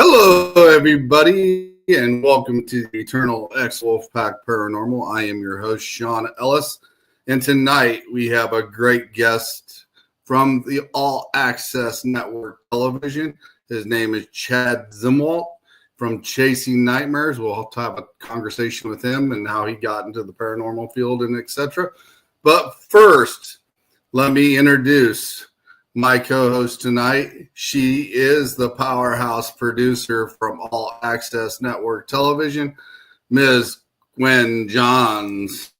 Hello, everybody, and welcome to the Eternal X Wolfpack Paranormal. I am your host, Sean Ellis, and tonight we have a great guest from the All Access Network Television. His name is Chad Zumwalt from Chasing Nightmares. We'll have a conversation with him and how he got into the paranormal field and etc. But first, let me introduce my co-host tonight. She is the powerhouse producer from All Access Network Television, Ms. Gwen Johns.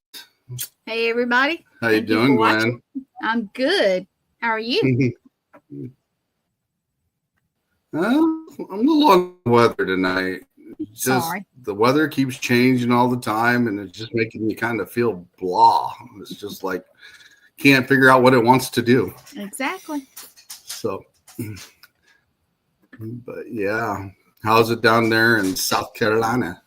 Hey, everybody. How you doing, Gwen? I'm good. How are you? I'm a little under the weather tonight. Sorry. The weather keeps changing all the time, and it's just making me kind of feel blah. It's just like can't figure out what it wants to do. Exactly. So, but yeah, how's it down there in South Carolina?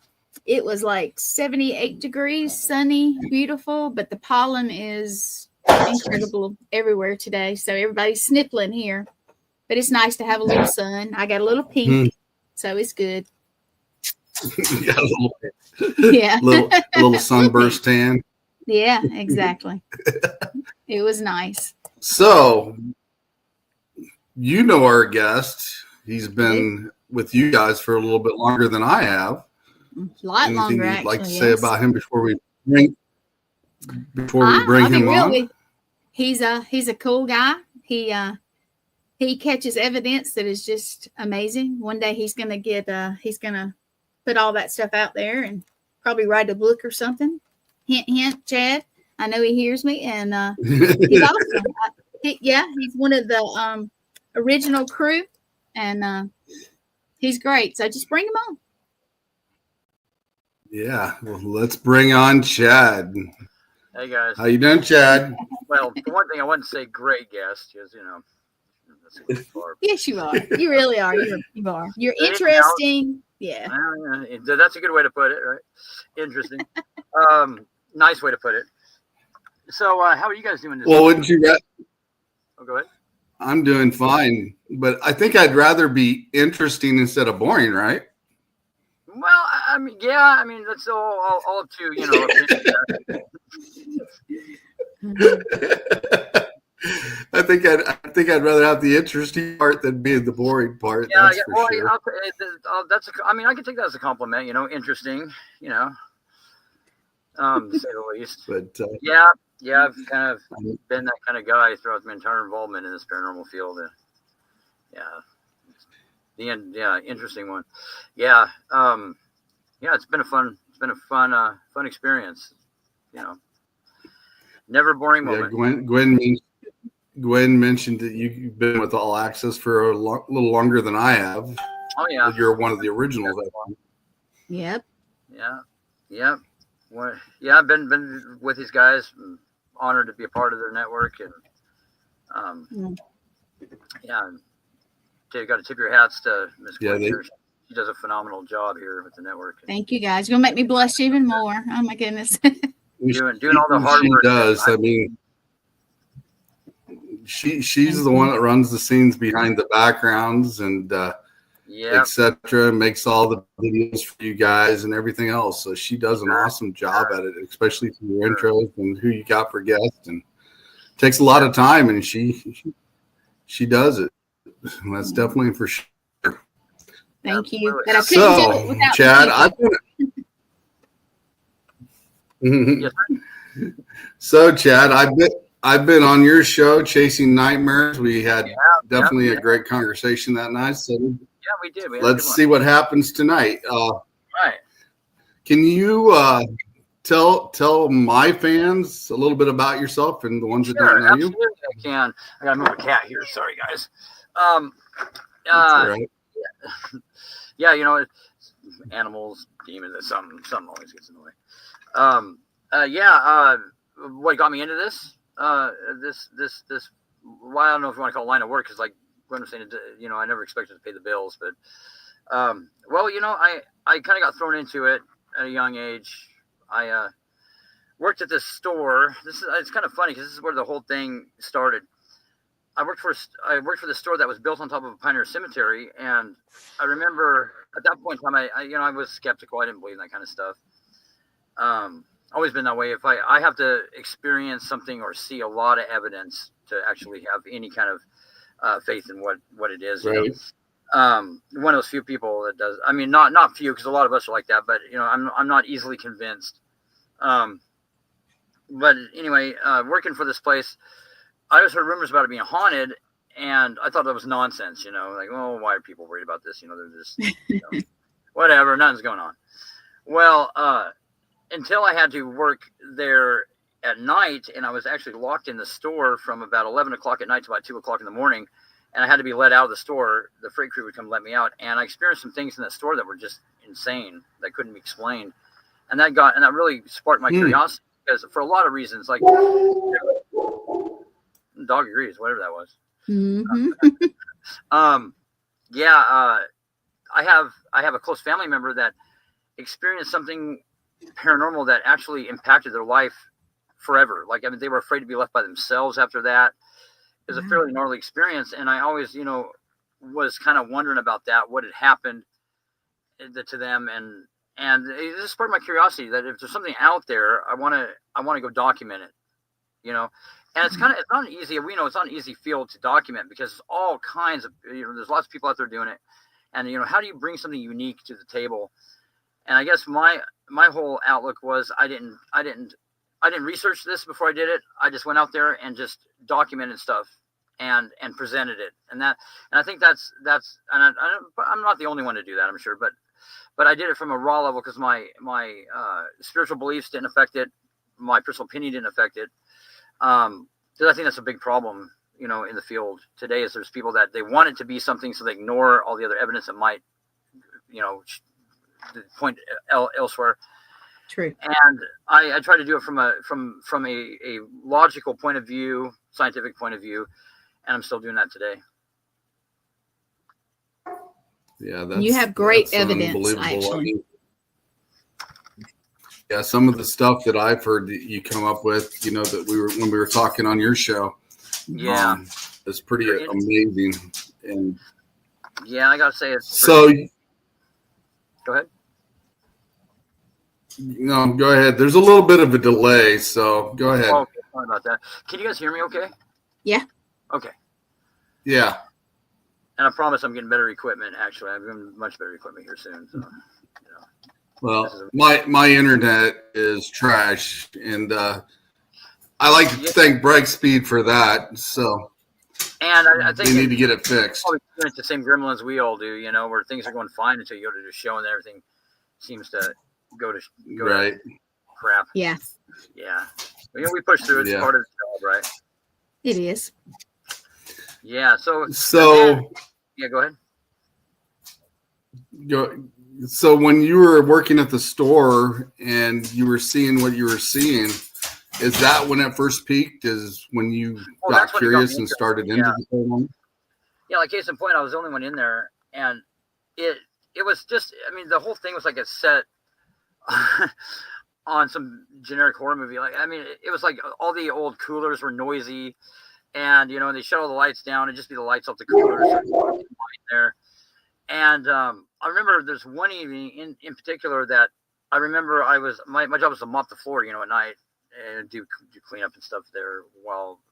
It was like 78 degrees, sunny, beautiful, but the pollen is incredible everywhere today. So everybody's sniffling here, but it's nice to have a little sun. I got a little pink, so it's good. Yeah, Yeah. little sunburst tan. Yeah, exactly. It was nice. So, you know our guest. He's been with you guys for a little bit longer than I have. A lot Anything longer, you'd like to actually, say yes. about him before we bring him on? He's a cool guy. He catches evidence that is just amazing. One day he's gonna put all that stuff out there and probably write a book or something. Hint, hint, Chad. I know he hears me, and he's awesome. He's one of the original crew, and he's great. So just bring him on. Yeah, well, let's bring on Chad. Hey guys, how you doing, Chad? Well, the one thing I wouldn't say great guest is, that's a good far. Yes, you are. You really are. You are. You're interesting. Yeah. That's a good way to put it, right? Interesting. Nice way to put it. So, how are you guys doing this Well, wouldn't you get? Oh, go ahead. I'm doing fine, but I think I'd rather be interesting instead of boring, right? Well, that's all up to, I think I'd rather have the interesting part than being the boring part. Yeah, that's for sure. I can take that as a compliment. Interesting. To say the least. But I've kind of been that kind of guy throughout my entire involvement in this paranormal field. Interesting one. It's been a fun experience. Never boring moment. Yeah, Gwen mentioned that you've been with All Access for a little longer than I have. Oh yeah, you're one of the originals. Yep. Yeah. Well, yeah, I've been with these guys. I'm honored to be a part of their network, and got to tip your hats to Miss Gwen here. She does a phenomenal job here with the network. Thank you, guys. You're gonna make me blush even more. Oh my goodness. doing all the hard work. She does. I mean, she's the one that runs the scenes behind the backgrounds and etc. Makes all the videos for you guys and everything else. So she does an awesome job at it, especially for your intros and who you got for guests. And it takes a lot of time, and she does it. And that's definitely for sure. Thank you. But I couldn't do it without Chad, Chad, I've been on your show, Chasing Nightmares. We had definitely a great conversation that night. So we did. Let's see what happens tonight. Right. Can you tell my fans a little bit about yourself and the ones that don't know you? I can. I gotta move a cat here. Sorry, guys. That's all right. It's animals, demons, something always gets in the way. What got me into this? This. Well, I don't know if you want to call it line of work, because like I'm saying, I never expected to pay the bills, but I kind of got thrown into it at a young age. I worked at this store. It's kind of funny because this is where the whole thing started. I worked for the store that was built on top of a pioneer cemetery, and I remember at that point in time, I was skeptical. I didn't believe in that kind of stuff. Always been that way. If I have to experience something or see a lot of evidence to actually have any kind of faith in what it is. Right. One of those few people that does. I mean, not few, because a lot of us are like that. But I'm not easily convinced. But anyway, working for this place, I just heard rumors about it being haunted, and I thought that was nonsense. Like, oh, why are people worried about this? They're just whatever, nothing's going on. Well, until I had to work there at night, and I was actually locked in the store from about 11 o'clock at night to about 2 o'clock in the morning, and I had to be let out of the store. The freight crew would come let me out, and I experienced some things in that store that were just insane, that couldn't be explained, and that really sparked my curiosity, because for a lot of reasons, like dog agrees, whatever that was. Mm-hmm. I have a close family member that experienced something paranormal that actually impacted their life forever. Like, I mean, they were afraid to be left by themselves after that. It was a fairly gnarly experience, and I always, was kind of wondering about that, what had happened to them, and it just sparked my curiosity that if there's something out there, I want to go document it, And it's not an easy. We know it's not an easy field to document, because there's all kinds of, there's lots of people out there doing it, and how do you bring something unique to the table? And I guess my whole outlook was I didn't research this before I did it. I just went out there and just documented stuff and presented it, and I think that's and I'm not the only one to do that, I'm sure, but I did it from a raw level, because my spiritual beliefs didn't affect it, my personal opinion didn't affect it. Because I think that's a big problem, in the field today, is there's people that they want it to be something, so they ignore all the other evidence that might, point elsewhere. True. And I try to do it from a logical point of view, scientific point of view, and I'm still doing that today. Yeah, you have great evidence, actually. Yeah, some of the stuff that I've heard that you come up with, that when we were talking on your show, it's pretty amazing. And yeah, I gotta say it's so. Go ahead. No, go ahead. There's a little bit of a delay, so go ahead. Oh, okay. Sorry about that. Can you guys hear me okay? Yeah. Okay. Yeah. And I promise I'm getting better equipment, actually. I'm getting much better equipment here soon. So, Well, my internet is trash, and I like to thank Brightspeed for that. So, and I think they need to get it fixed. Probably experience the same gremlins we all do, where things are going fine until you go to the show and everything seems to go to crap. Yeah. Yeah. We push through it. It's part of the job, right? It is. Yeah. So yeah, go ahead. So when you were working at the store and you were seeing what you were seeing, is that when it first peaked? Is when you got curious and started into the paranormal? Yeah, like case in point, I was the only one in there, and it was just, I mean, the whole thing was like a set on some generic horror movie. Like, I mean, it was like all the old coolers were noisy, and they shut all the lights down and just be the lights off the coolers there. And I remember there's one evening in particular that I remember my job was to mop the floor, at night, and do cleanup and stuff there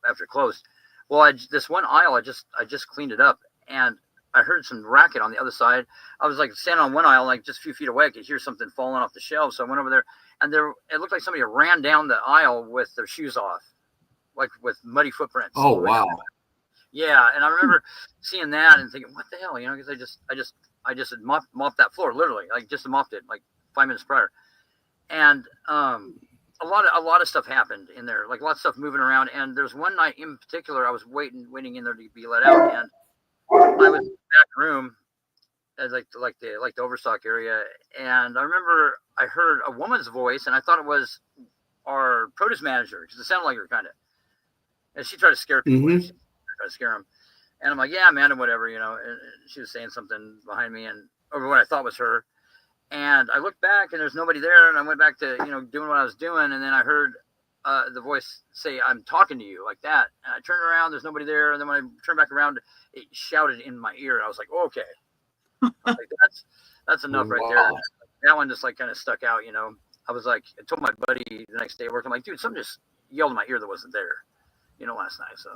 after it closed. Well, this one aisle, I just cleaned it up, and I heard some racket on the other side. I was like standing on one aisle, like just a few feet away. I could hear something falling off the shelves. So I went over there, and it looked like somebody ran down the aisle with their shoes off, like with muddy footprints. Oh, wow. Yeah, and I remember seeing that and thinking, "What the hell?" Because I just had mopped that floor, literally, like just mopped it like 5 minutes prior, and a lot of stuff happened in there, like lots of stuff moving around. And there's one night in particular, I was waiting in there to be let out, and I was in the back room, like the overstock area, and I remember I heard a woman's voice, and I thought it was our produce manager, because it sounded like her kind of, and she tried to scare people. Mm-hmm. She tried to scare them, and I'm like, yeah, Amanda, whatever, and she was saying something behind me, and over what I thought was her. And I looked back, and there's nobody there, and I went back to doing what I was doing, and then I heard the voice say, "I'm talking to you," like that. And I turned around, there's nobody there. And then when I turned back around, it shouted in my ear. And I was like, oh, okay. I was like, that's enough right there. That one just like kind of stuck out, you know. I was like, I told my buddy the next day at work, I'm like, dude, something just yelled in my ear that wasn't there, you know, last night. So,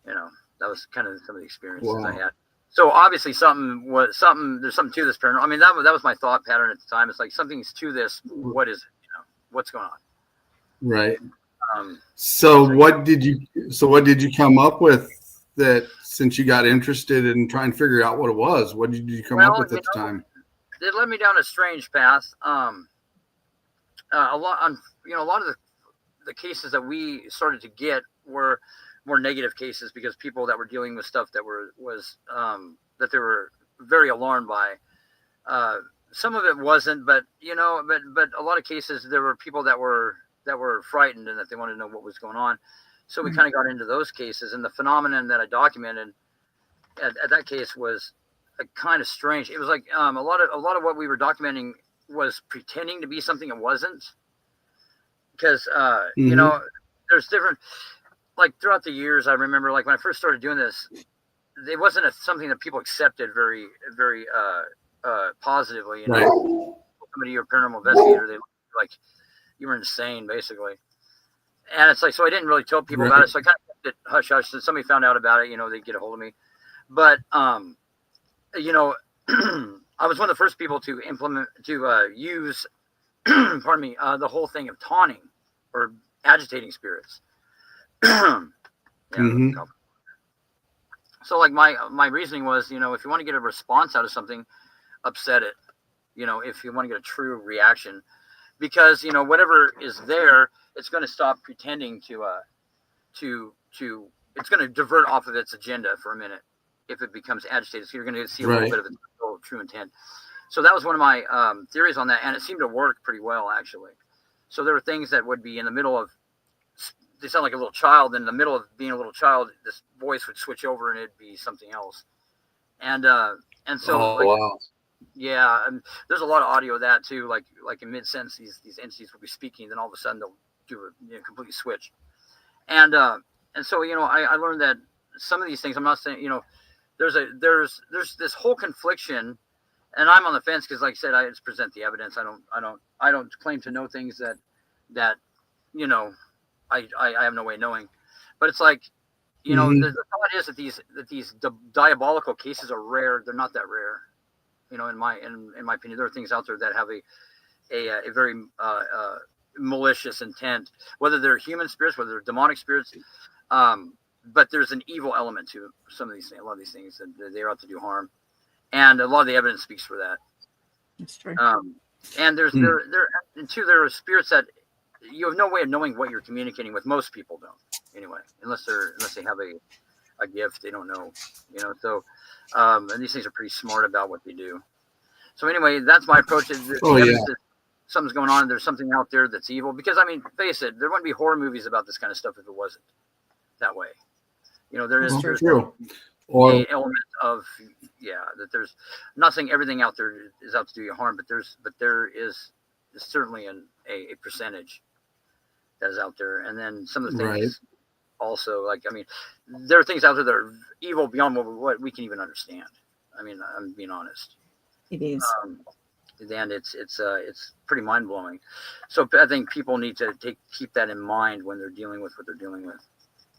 you know, that was kind of some of the experiences I had. So obviously there's something to this paranormal. I mean, that was my thought pattern at the time. It's like, something's to this. What is it? You know, what's going on? Right. So what did you come up with that, since you got interested in trying to figure out what it was? What did you come up with at the time? It led me down a strange path. A lot of the cases that we started to get were more negative cases, because people that were dealing with stuff that that they were very alarmed by. Some of it wasn't, but you know, but a lot of cases there were people that were frightened and that they wanted to know what was going on. So we kind of got into those cases, and the phenomenon that I documented at that case was kind of strange. It was like a lot of what we were documenting was pretending to be something it wasn't, because you know, there's different, like throughout the years, I remember like when I first started doing this, it wasn't something that people accepted very positively. You know, somebody, you're a paranormal investigator, they like you were insane basically. And it's like, so I didn't really tell people about it, so I kind of kept it hush hush. So somebody found out about it, you know, they'd get a hold of me. But you know, I was one of the first people to use pardon me, the whole thing of taunting or agitating spirits. So like my reasoning was, you know, if you want to get a response out of something, upset it, you know, if you want to get a true reaction, because, you know, whatever is there, it's going to stop pretending to it's going to divert off of its agenda for a minute if it becomes agitated. So you're going to see a little bit of its true intent. So that was one of my theories on that, and it seemed to work pretty well, actually. So there were things that would be in the middle of, they sound like a little child. In the middle of being a little child, this voice would switch over and it'd be something else. And so, yeah, and there's a lot of audio of that too. Like in mid sentence, these entities will be speaking, then all of a sudden they'll do a complete switch. And so, you know, I learned that some of these things, I'm not saying, you know, there's this whole confliction. And I'm on the fence because, like I said, I just present the evidence. I don't claim to know things that you know, I have no way of knowing. But it's like, you know, the thought is that these diabolical cases are rare. They're not that rare. You know, in my opinion, there are things out there that have a very malicious intent, whether they're human spirits, whether they're demonic spirits. But there's an evil element to some of these things. A lot of these things that they're out to do harm. And a lot of the evidence speaks for that. That's true. And there are spirits that you have no way of knowing what you're communicating with. Most people don't, anyway, unless they have a gift, they don't know, you know. So, and these things are pretty smart about what they do. So anyway, that's my approach. Something's going on. There's something out there that's evil. Because I mean, face it, there wouldn't be horror movies about this kind of stuff if it wasn't that way. You know, there's an element of that there's nothing. Everything out there is out to do you harm, but there is certainly a percentage that is out there. And then some of the things also, like, I mean, there are things out there that are evil beyond what we can even understand. I mean, I'm being honest. It is. And it's pretty mind blowing. So I think people need to keep that in mind when they're dealing with what they're dealing with.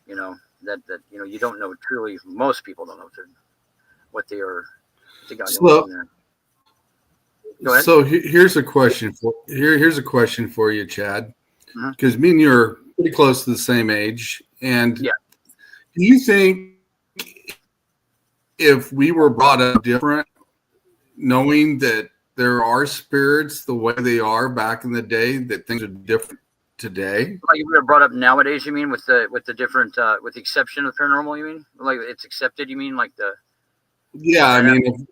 You know, that you know, you don't know truly. Most people don't know what they are. They got in there. Go ahead. So here's a question for you, Chad, because me and you're pretty close to the same age, and do you think if we were brought up different, knowing that there are spirits the way they are back in the day, that things are different today? Like we were brought up nowadays, you mean, with the different with the exception of paranormal, you mean? Like it's accepted, you mean, like the I mean,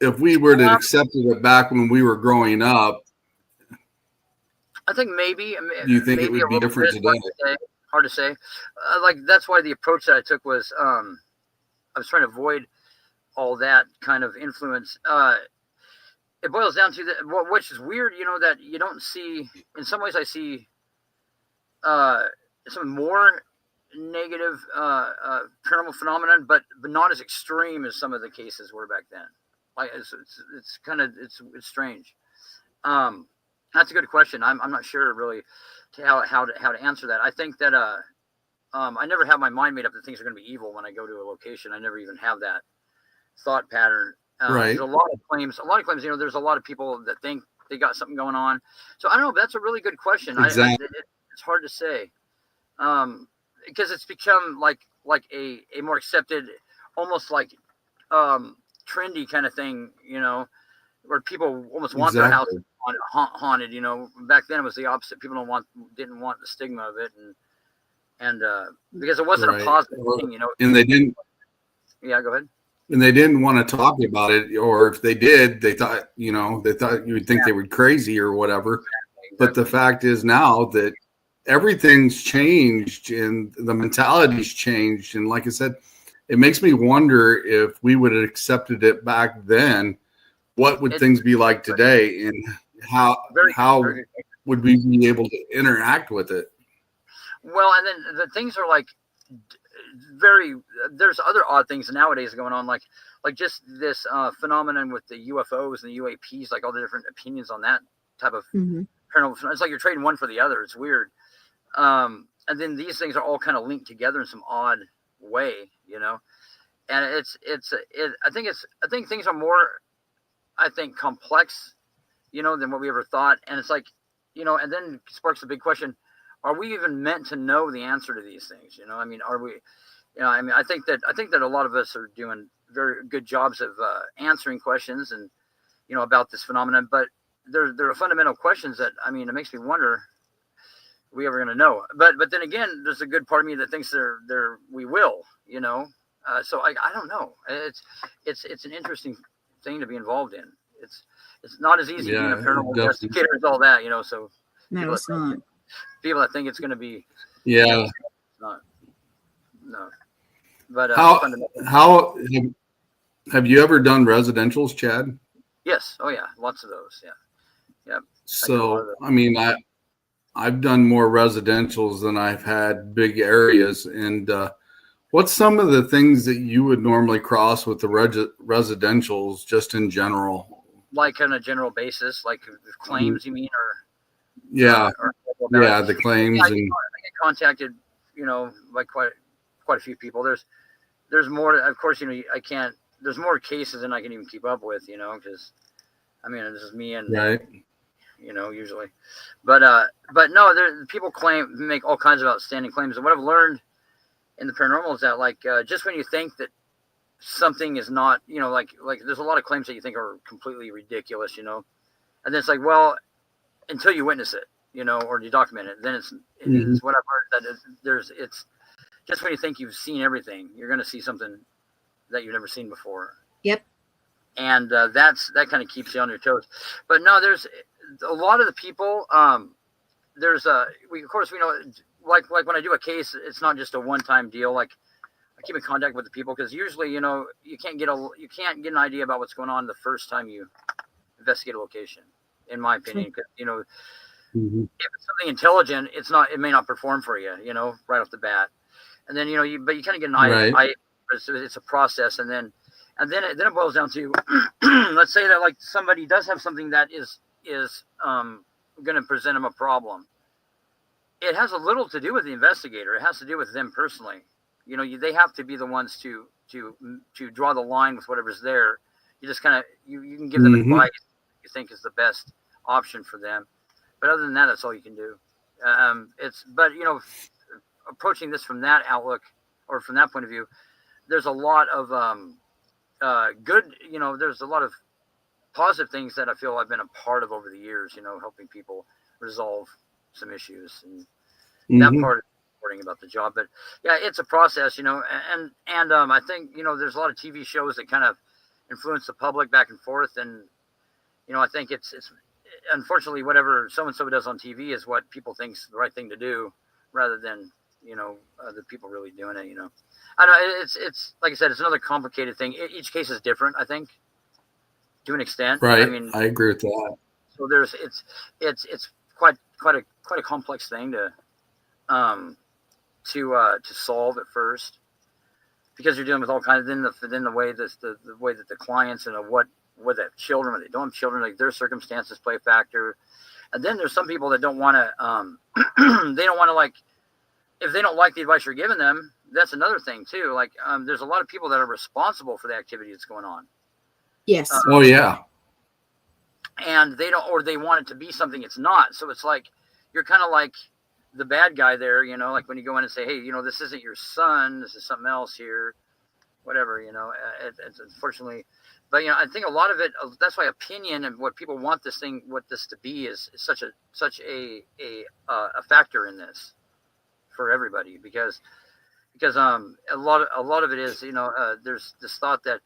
if we were to accept it back when we were growing up, I think maybe. Do you think it would be different today? Hard to say. Like that's why the approach that I took was I was trying to avoid all that kind of influence. It boils down to which is weird, you know, that you don't see. In some ways, I see some more negative paranormal phenomenon, but not as extreme as some of the cases were back then. Like it's kind of it's strange. That's a good question. I'm not sure really how to answer that. I think that I never have my mind made up that things are going to be evil when I go to a location. I never even have that thought pattern. Right. There's a lot of claims. You know, there's a lot of people that think they got something going on. So I don't know. That's a really good question. Exactly. It's hard to say. Because it's become like a more accepted, almost like trendy kind of thing, you know, where people almost want their house haunted. You know, back then it was the opposite. People didn't want the stigma of it, and because it wasn't a positive thing, you know. And they didn't. Yeah, go ahead. And they didn't want to talk about it, or if they did, they thought you would think they were crazy or whatever. Exactly. But the fact is now that everything's changed and the mentality's changed. And like I said, it makes me wonder if we would have accepted it back then, what would things be like today, and how would we be able to interact with it? Well, and then the things are like there's other odd things nowadays going on, like just this phenomenon with the UFOs and the UAPs, like all the different opinions on that type of paranormal. It's like you're trading one for the other. It's weird. And then these things are all kind of linked together in some odd way, you know. And I think things are more, complex, you know, than what we ever thought. And it's like, you know, and then sparks the big question: are we even meant to know the answer to these things? You know, I mean, are we? You know, I mean, I think that a lot of us are doing very good jobs of answering questions and, you know, about this phenomenon. But there are fundamental questions that, I mean, it makes me wonder, are we ever going to know? But then again, there's a good part of me that thinks we will, you know. So I don't know. It's an interesting thing to be involved in. It's not as easy being a paranormal investigator as all that, you know. So no, it's not. People that think it's going to be, it's not. No. But how have you ever done residentials, Chad? Yes. Oh yeah, lots of those. Yeah. Yeah. So I mean, I've done more residentials than I've had big areas. And what's some of the things that you would normally cross with the residentials, just in general? Like on a general basis, like claims, you mean, or the claims. I get contacted, you know, by quite a few people. There's more, of course, you know, there's more cases than I can even keep up with, you know, because I mean, this is me and you know, usually, but no, people make all kinds of outstanding claims. And what I've learned in the paranormal is that, like, just when you think that something is not, you know, like there's a lot of claims that you think are completely ridiculous, you know, and then it's like, well, until you witness it, you know, or you document it, then it's what I've heard, that it's just when you think you've seen everything, you're going to see something that you've never seen before. Yep. And that kind of keeps you on your toes. But no, there's a lot of the people. Of course, we know, like when I do a case, it's not just a one-time deal. Like, I keep in contact with the people, because usually, you know, you can't get an idea about what's going on the first time you investigate a location, in my opinion. Because, you know, if it's something intelligent, it may not perform for you, you know, right off the bat. And then, you know, but you kind of get an idea. It's a process, and then it boils down to, let's say that, like, somebody does have something that is going to present them a problem. It has a little to do with the investigator. It has to do with them personally. You know, they have to be the ones to draw the line with whatever's there. You just kind of you can give them advice you think is the best option for them. But other than that, that's all you can do. But you know, approaching this from that outlook, or from that point of view, there's a lot of good, you know, there's a lot of positive things that I feel I've been a part of over the years, you know, helping people resolve some issues, and that part is important about the job. But yeah, it's a process, you know, and I think, you know, there's a lot of TV shows that kind of influence the public back and forth, and, you know, I think it's unfortunately whatever so-and-so does on TV is what people think's the right thing to do, rather than, you know, the people really doing it, you know. I know it's like I said, it's another complicated thing. Each case is different, I think, to an extent. Right. I mean, I agree with that. So it's quite a complex thing to to solve at first, because you're dealing with all kinds of then the way the way that the clients and what they have children, or they don't have children, like their circumstances play a factor. And then there's some people that don't want to they don't want to, like, if they don't like the advice you're giving them, that's another thing too. Like there's a lot of people that are responsible for the activity that's going on. Yes. Oh yeah. And they don't, or they want it to be something it's not. So it's like you're kind of like the bad guy there, you know, like when you go in and say, hey, you know, this isn't your son, this is something else here, whatever, you know. It's unfortunately, but you know, I think a lot of it, that's why opinion and what people want this to be is such a factor in this for everybody, because a lot of it is, you know, there's this thought that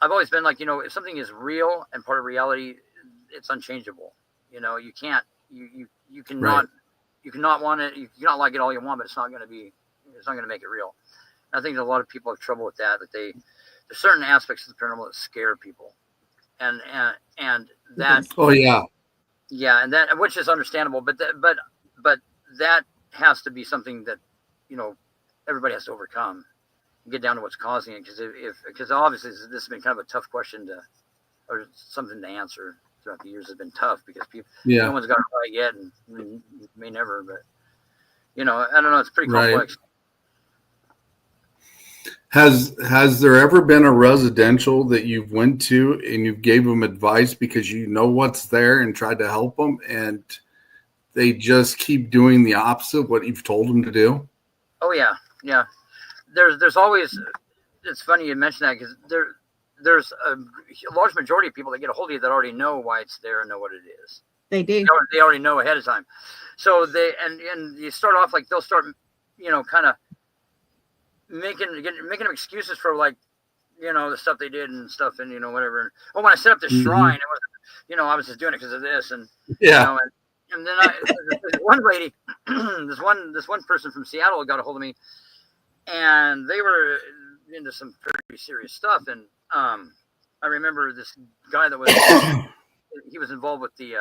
I've always been like, you know, if something is real and part of reality, it's unchangeable. You know, you can't, you cannot, Right. you cannot want it. You cannot like it all you want, but it's not going to make it real. And I think a lot of people have trouble with that there's certain aspects of the paranormal that scare people. And that, Oh yeah. yeah. And that, which is understandable, but that has to be something that, you know, everybody has to overcome. Get down to what's causing it, because obviously this has been kind of a tough question or something to answer throughout the years. Has been tough because no one's got it right yet, and may never. But you know, I don't know. It's pretty complex. Has there ever been a residential that you've went to and you gave them advice because you know what's there and tried to help them, and they just keep doing the opposite of what you've told them to do? Oh yeah. There's always, it's funny you mention that, because there's a large majority of people that get a hold of you that already know why it's there and know what it is. They do. They already know ahead of time. So and you start off like they'll start, you know, kind of making them excuses for, like, you know, the stuff they did and stuff, and you know, whatever. And, oh, when I set up the shrine, it was, you know, I was just doing it because of this, and yeah. You know, and then this one lady, this one person from Seattle got a hold of me. And they were into some pretty serious stuff. And I remember this guy that was he was involved with the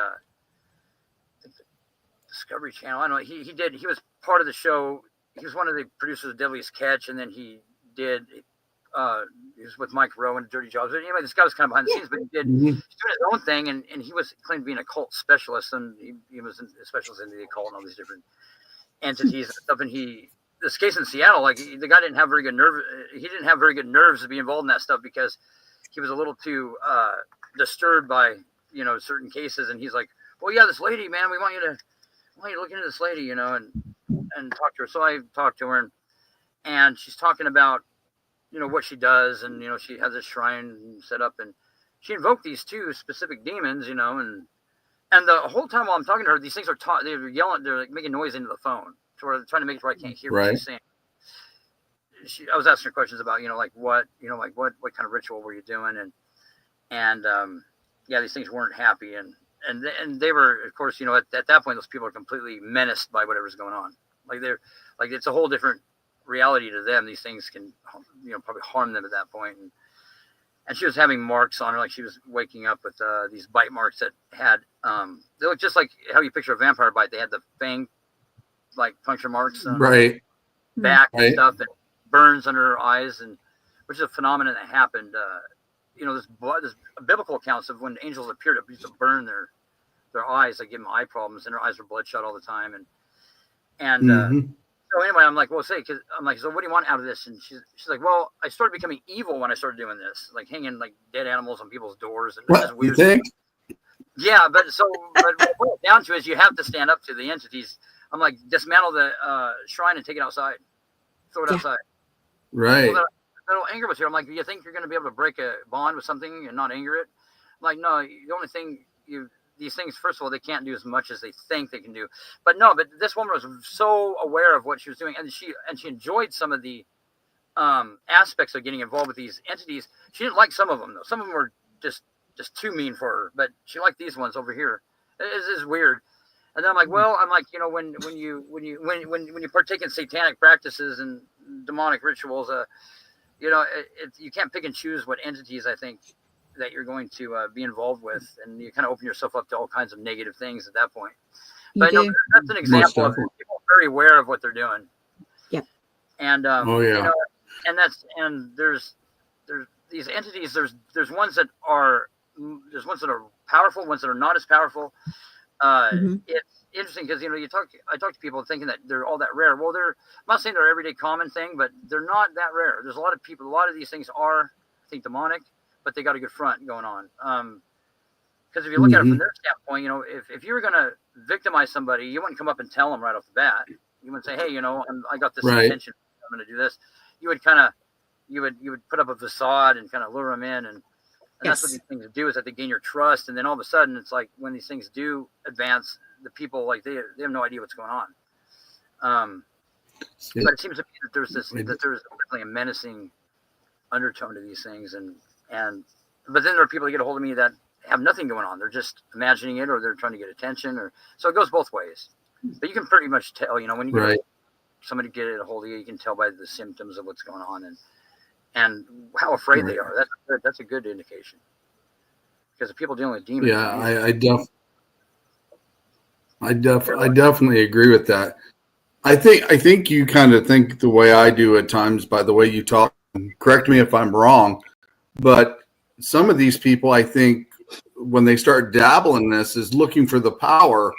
Discovery Channel. I don't know. He was part of the show. He was one of the producers of Deadliest Catch, and then he was with Mike Rowe and Dirty Jobs. But anyway, this guy was kind of behind the scenes, but he was doing his own thing, and he was claimed to be an occult specialist, and he was a specialist in the occult and all these different entities and stuff. And this case in Seattle, like, the guy didn't have very good nerve. He didn't have very good nerves to be involved in that stuff, because he was a little too disturbed by, you know, certain cases. And he's like, well, yeah, this lady, man, we want you to look into this lady, you know, and talk to her. So I talked to her, and she's talking about, you know, what she does. And, you know, she has a shrine set up, and she invoked these two specific demons, you know, and the whole time while I'm talking to her, these things are they're yelling, they're like making noise into the phone. So we're trying to make sure I can't hear what she's saying. I was asking her questions about, you know, like what kind of ritual were you doing, and yeah, these things weren't happy, and they were, of course, you know, at that point, those people are completely menaced by whatever's going on. Like it's a whole different reality to them. These things can, you know, probably harm them at that point. And she was having marks on her, like she was waking up with these bite marks that had they look just like how you picture a vampire bite. They had the fang, like, puncture marks on right back and stuff, and burns under her eyes, and which is a phenomenon that happened. You know, there's biblical accounts of when angels appeared, used to burn their eyes, like give them eye problems, and her eyes were bloodshot all the time. And so anyway, I'm like, well, so what do you want out of this? And she's like, well, I started becoming evil when I started doing this, like hanging like dead animals on people's doors, and what weird. You think? Yeah, but what it boils down to is you have to stand up to the entities. I'm like, dismantle the shrine and take it outside. Throw it outside. Right. Well, that'll anger with you. I'm like, you think you're going to be able to break a bond with something and not anger it? I'm like, no, the only thing these things, first of all, they can't do as much as they think they can do. But this woman was so aware of what she was doing, and she enjoyed some of the aspects of getting involved with these entities. She didn't like some of them, though. Some of them were just too mean for her, but she liked these ones over here. It is weird. And then I'm like, well, you know, when you partake in satanic practices and demonic rituals, you know, you can't pick and choose what entities I think that you're going to be involved with, and you kind of open yourself up to all kinds of negative things at that point. But no, that's an example of people. very aware of what they're doing. Yep. And Oh yeah. you know, and there's these entities. There's ones that are powerful, ones that are not as powerful. It's interesting because I talk to people thinking that they're all that rare. Well, I'm not saying they're everyday common thing, but they're not that rare. There's a lot of people. A lot of these things are, I think, demonic, but they got a good front going on. Because if you look at it from their standpoint, if you were going to victimize somebody, you wouldn't come up and tell them right off the bat. You wouldn't say, hey, I got this intention. I'm going to do this. You would you would put up a facade and kind of lure them in, and that's what these things do, is that they gain your trust. And then all of a sudden, it's like when these things do advance, the people, like, they have no idea what's going on. But it seems to me that there's definitely a menacing undertone to these things. But then there are people that get a hold of me that have nothing going on. They're just imagining it, or they're trying to get attention, so it goes both ways. But you can pretty much tell, when you get somebody get a hold of you can tell by the symptoms of what's going on and how afraid they are. That's a good indication. Because if people dealing with demons, I definitely agree with that. I think you kind of think the way I do at times by the way you talk. Correct me if I'm wrong, but some of these people, I think, when they start dabbling in this, is looking for the power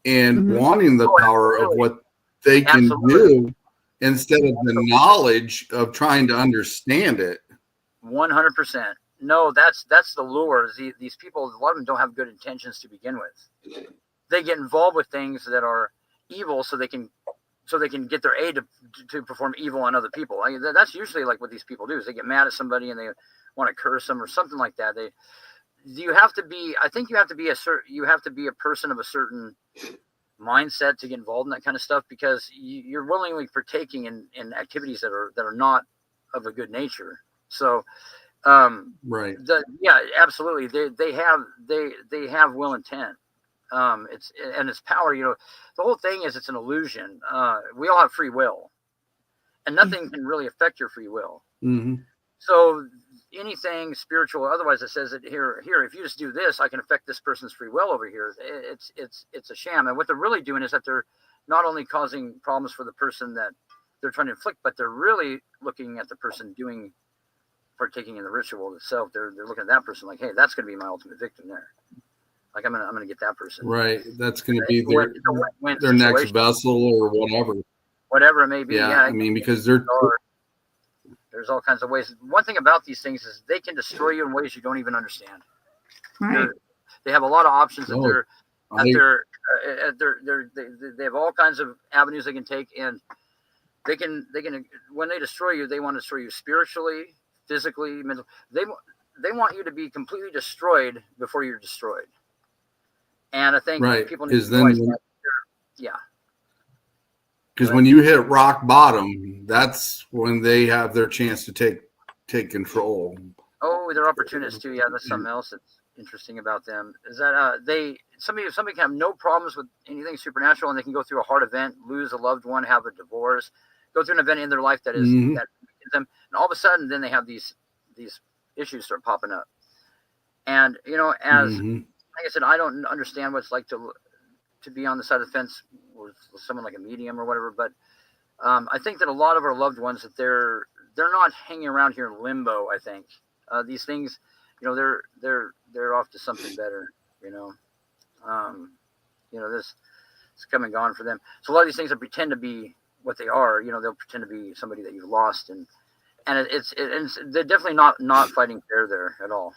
and wanting the power of what they can do instead of the knowledge of trying to understand it. 100%. No, that's the lure. These people, a lot of them don't have good intentions to begin with. They get involved with things that are evil so they can get their aid to perform evil on other people. That's usually like what these people do, is they get mad at somebody and they want to curse them or something like that. I think you have to be a person of a certain mindset to get involved in that kind of stuff, because you're willingly partaking in activities that are not of a good nature. So absolutely, they have will intent. It's power. The whole thing is, it's an illusion. We all have free will, and nothing can really affect your free will. So anything spiritual, otherwise, it says that here, if you just do this, I can affect this person's free will over here. It's a sham. And what they're really doing is that they're not only causing problems for the person that they're trying to inflict, but they're really looking at the person partaking in the ritual itself. They're looking at that person like, hey, that's going to be my ultimate victim there. Like, I'm gonna get that person. Right. That's going to be their next vessel or whatever it may be. Yeah. I mean, because there's all kinds of ways. One thing about these things is they can destroy you in ways you don't even understand. Right. They have a lot of options they have all kinds of avenues they can take, and they can when they destroy you, they want to destroy you spiritually, physically, mentally. They want you to be completely destroyed before you're destroyed. And I think people need to realize that. Because when you hit rock bottom, that's when they have their chance to take control. Oh, they're opportunists too. Yeah, that's something else that's interesting about them, is that somebody can have no problems with anything supernatural, and they can go through a hard event, lose a loved one, have a divorce, go through an event in their life that is that them, and all of a sudden, then they have these issues start popping up. And like I said, I don't understand what it's like to be on the side of the fence with someone like a medium or whatever, but I think that a lot of our loved ones, that they're not hanging around here in limbo. I think these things, they're off to something better. This it's come and gone for them. So a lot of these things that pretend to be what they are, they'll pretend to be somebody that you've lost, and they're definitely not fighting fair there at all.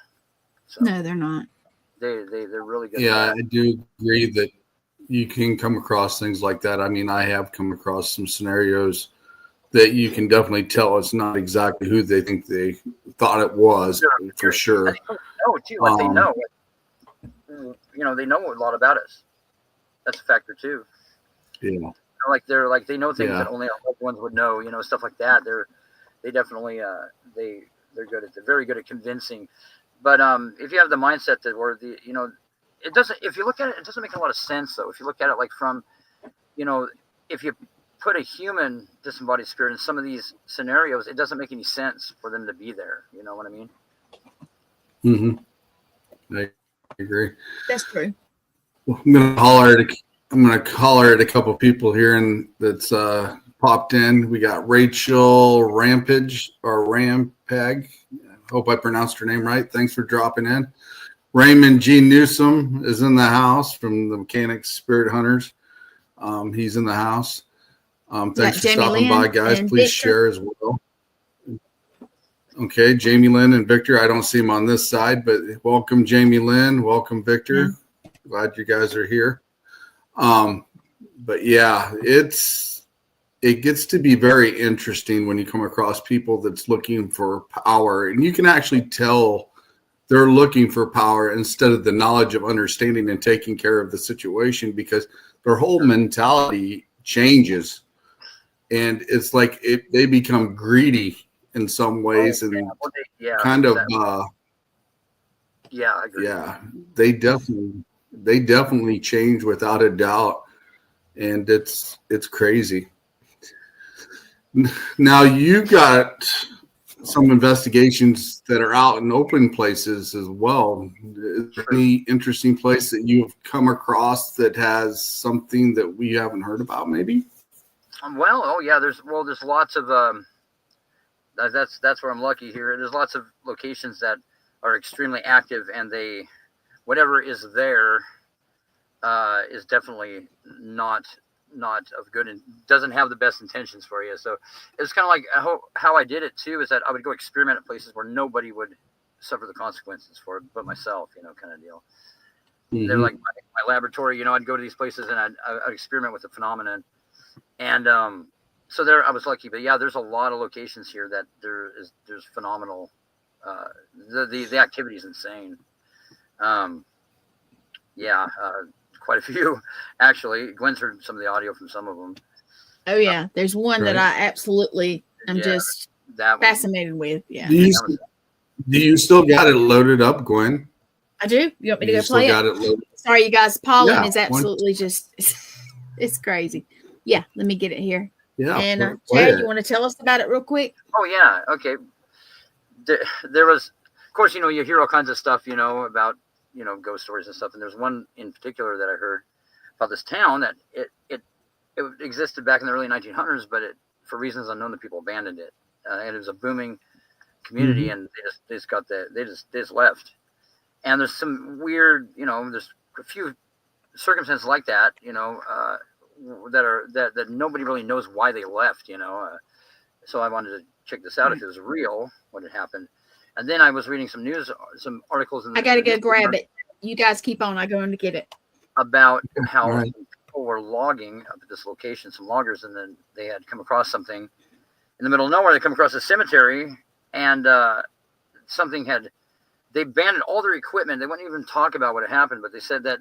So no, they're not. They're really good. Yeah, I do agree that you can come across things like that. I mean, I have come across some scenarios that you can definitely tell it's not exactly who they think they thought it was, for sure. They know. They know a lot about us. That's a factor too. Yeah. They know things that only our loved ones would know. Stuff like that. They definitely they're good at. They're very good at convincing. But if you have the mindset that it doesn't. If you look at it, it doesn't make a lot of sense though. If you look at it like from, if you put a human disembodied spirit in some of these scenarios, it doesn't make any sense for them to be there. You know what I mean? Mm-hmm. I agree. That's true. I'm gonna holler I'm going to holler at a couple people here and that's popped in. We got Rachel Rampage or Rampag. Hope I pronounced her name right. Thanks for dropping in. Raymond G. Newsom is in the house from the Mechanics Spirit Hunters. He's in the house. Thanks for Jamie stopping Lynn by, guys. and Please Victor. share as well. Okay, Jamie Lynn and Victor. I don't see them on this side, but welcome, Jamie Lynn. Welcome, Victor. Yeah. Glad you guys are here. But yeah, it gets to be very interesting when you come across people that's looking for power, and you can actually tell they're looking for power instead of the knowledge of understanding and taking care of the situation, because their whole mentality changes, and it's like they become greedy in some ways, and kind of yeah, I agree. Yeah, they definitely change without a doubt, and it's crazy. Now you got some investigations that are out in open places as well. Is there any interesting place that you've come across that has something that we haven't heard about, maybe? Well, oh yeah, there's lots of that's where I'm lucky here. There's lots of locations that are extremely active, and whatever is there is definitely not of good and doesn't have the best intentions for you. So it's kind of like how I did it too, is that I would go experiment at places where nobody would suffer the consequences for it but myself, kind of deal. Mm-hmm. They're like my laboratory, I'd go to these places and I'd experiment with the phenomenon. And so there I was lucky, but yeah, there's a lot of locations here that there's phenomenal. The activity is insane. Quite a few, actually. Gwen's heard some of the audio from some of them. Oh yeah, there's one that I absolutely am just fascinated with. Yeah. Do you still got it loaded up, Gwen? I do. You want me to go play it? Sorry, you guys. Pollen is absolutely just it's crazy. Yeah, let me get it here. Yeah. And Chad, you want to tell us about it real quick? Oh yeah. Okay. There was, of course, you hear all kinds of stuff, about ghost stories and stuff. And there's one in particular that I heard about this town that it existed back in the early 1900s, but for reasons unknown, the people abandoned it. And it was a booming community, and they just left. And there's some weird, there's a few circumstances like that, that nobody really knows why they left, So I wanted to check this out if it was real, what had happened. And then I was reading some articles. I got to go grab it. You guys keep on. I'm going to get it. About how people were logging up at this location, some loggers, and then they had come across something in the middle of nowhere. They come across a cemetery, and they abandoned all their equipment. They wouldn't even talk about what had happened, but they said that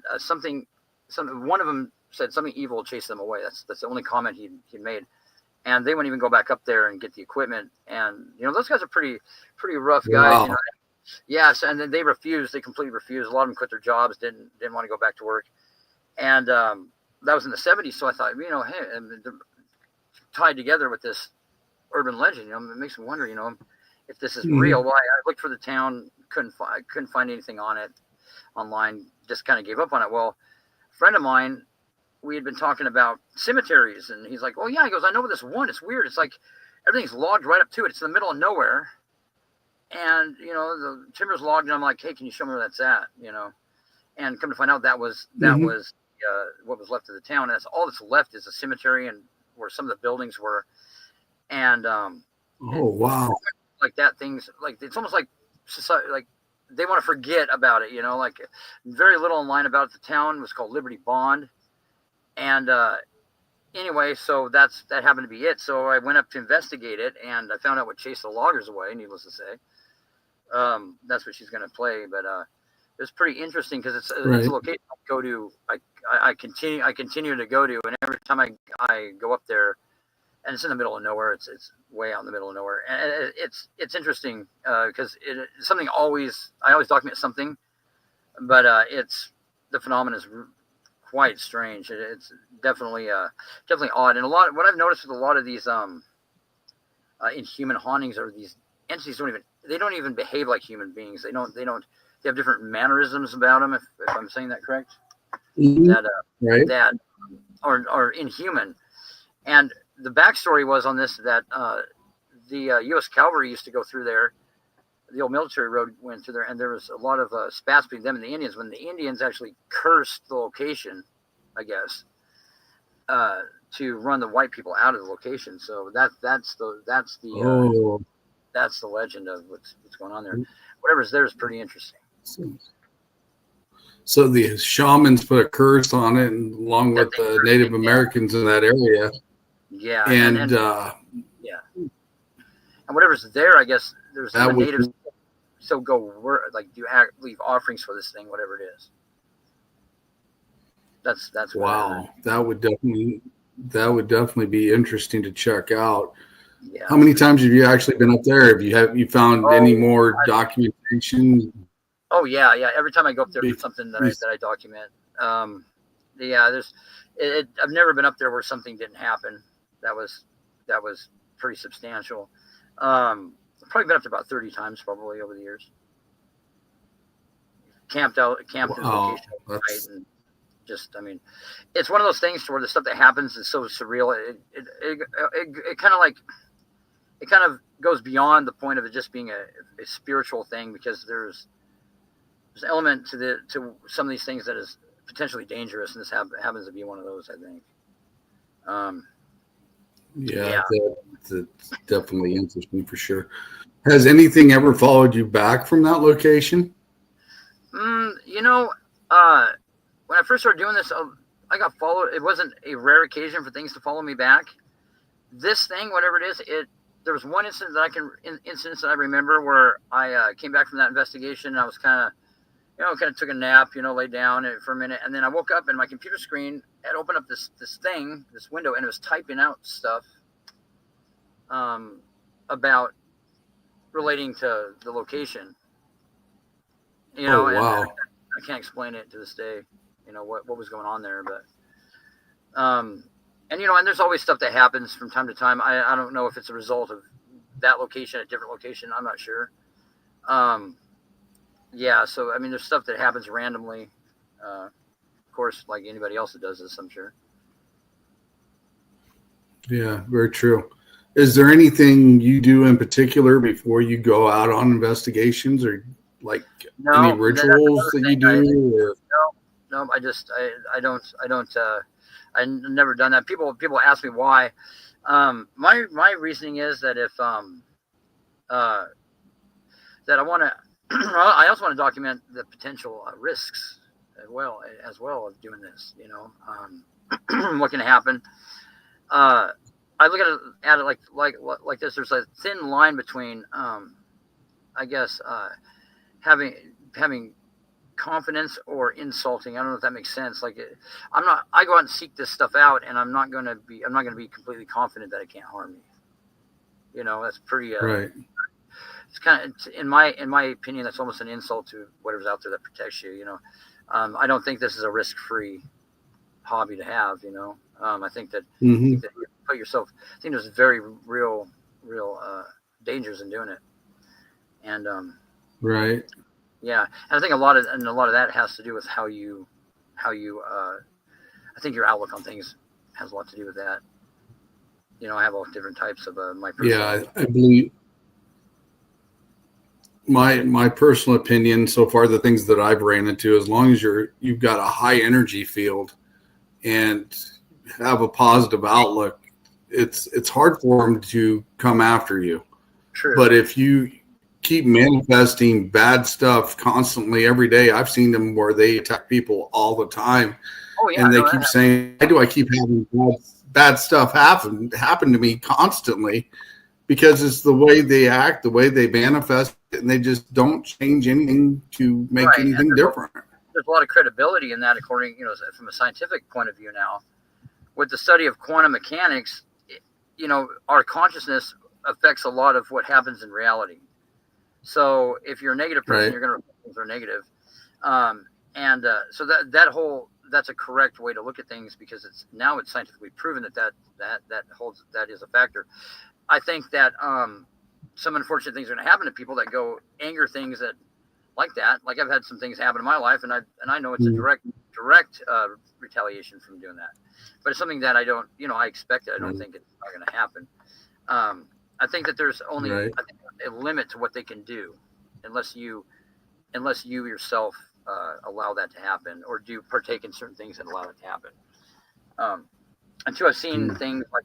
one of them said something evil chased them away. That's the only comment he made. And they wouldn't even go back up there and get the equipment. And, those guys are pretty rough guys. Wow. Yes. And then they refused. They completely refused. A lot of them quit their jobs, didn't want to go back to work. And that was in the 70s. So I thought, hey, and they're tied together with this urban legend, it makes me wonder, if this is real. Well, I looked for the town, couldn't find anything on it online, just kind of gave up on it. Well, a friend of mine, we had been talking about cemeteries, and he's like, oh yeah, he goes, I know this one, it's weird, it's like everything's logged right up to it, it's in the middle of nowhere, and the timber's logged, and I'm like, hey, can you show me where that's at? And come to find out that was what was left of the town, and that's all that's left is a cemetery and where some of the buildings were. And wow, like that, things like it's almost like society, like they want to forget about it, like very little online about it. The town was called Liberty Bond. And anyway, so that happened to be it. So I went up to investigate it, and I found out what chased the loggers away, needless to say. That's what she's going to play. But it was pretty interesting because it's a location I go to. I continue to go to, and every time I go up there, and it's in the middle of nowhere. It's way out in the middle of nowhere, and it's interesting because something I always document something, but the phenomenon is quite strange. It's definitely odd, and what I've noticed with a lot of these inhuman hauntings are these entities don't even behave like human beings. They have different mannerisms about them. If I'm saying that correct, that or inhuman. And the backstory was on this that the U.S. Cavalry used to go through there. The old military road went through there, and there was a lot of spats between them and the Indians. When the Indians actually cursed the location, I guess, to run the white people out of the location. So that's the legend of what's going on there. Whatever's there is pretty interesting. So the shamans put a curse on it, and along with the Native Americans in that area. Yeah, and yeah, and whatever's there, I guess there's the natives. So leave offerings for this thing, whatever it is. That's wow. That would definitely be interesting to check out. Yeah. How many times have you actually been up there? Have you found any more documentation? Oh yeah. Every time I go up there, there's something that I document. I've never been up there where something didn't happen. That was pretty substantial. I've probably been up there about 30 times probably over the years. Camped in the location, right? And just, I mean, it's one of those things where the stuff that happens is so surreal. It kind of goes beyond the point of it just being a spiritual thing, because there's an element to some of these things that is potentially dangerous, and this happens to be one of those, I think. That's definitely interesting for sure. Has anything ever followed you back from that location? When I first started doing this, I got followed. It wasn't a rare occasion for things to follow me back. This thing, whatever it is, there was one incident that I remember where I came back from that investigation, and I was kind of took a nap, laid down for a minute, and then I woke up and my computer screen had opened up this window, and it was typing out stuff about relating to the location. Wow. And I can't explain it to this day, what was going on there, but and there's always stuff that happens from time to time. I don't know if it's a result of that location, a different location. I'm not sure. So I mean, there's stuff that happens randomly. Of course, like anybody else that does this, I'm sure. Yeah, very true. Is there anything you do in particular before you go out on investigations, or any rituals that you do? No, I don't. I've never done that. People ask me why. My reasoning is that if that I want to, I also want to document the potential risks as well of doing this. What can happen. I look at it like this. There's a thin line between, I guess, having confidence or insulting. I don't know if that makes sense. I go out and seek this stuff out, and I'm not going to be completely confident that it can't harm me. That's pretty, right. It's kind of, in my opinion, that's almost an insult to whatever's out there that protects you. I don't think this is a risk-free hobby to have, I think that, you put yourself, I think there's very real dangers in doing it. And, right. Yeah. And I think a lot of that has to do with how you I think your outlook on things has a lot to do with that. I have all different types of my personal. Yeah, I believe my personal opinion so far, the things that I've ran into, as long as you've got a high energy field and have a positive outlook, it's hard for them to come after you. True. But if you keep manifesting bad stuff constantly every day, I've seen them where they attack people all the time. Oh, yeah, and they keep saying, why do I keep having bad stuff happen to me constantly? Because it's the way they act, the way they manifest, and they just don't change anything to make anything different. There's a lot of credibility in that, according, from a scientific point of view now. With the study of quantum mechanics, our consciousness affects a lot of what happens in reality. So if you're a negative person, you're going to reflect things are negative. So that's a correct way to look at things, because it's scientifically proven that is a factor. I think that some unfortunate things are going to happen to people that go anger things that like that. Like, I've had some things happen in my life, and I know it's a direct direct retaliation from doing that, but it's something that I don't, I expect it. I don't think it's not going to happen. I think that there's only a limit to what they can do, unless you yourself allow that to happen, or do partake in certain things and allow it to happen. And two, I've seen things like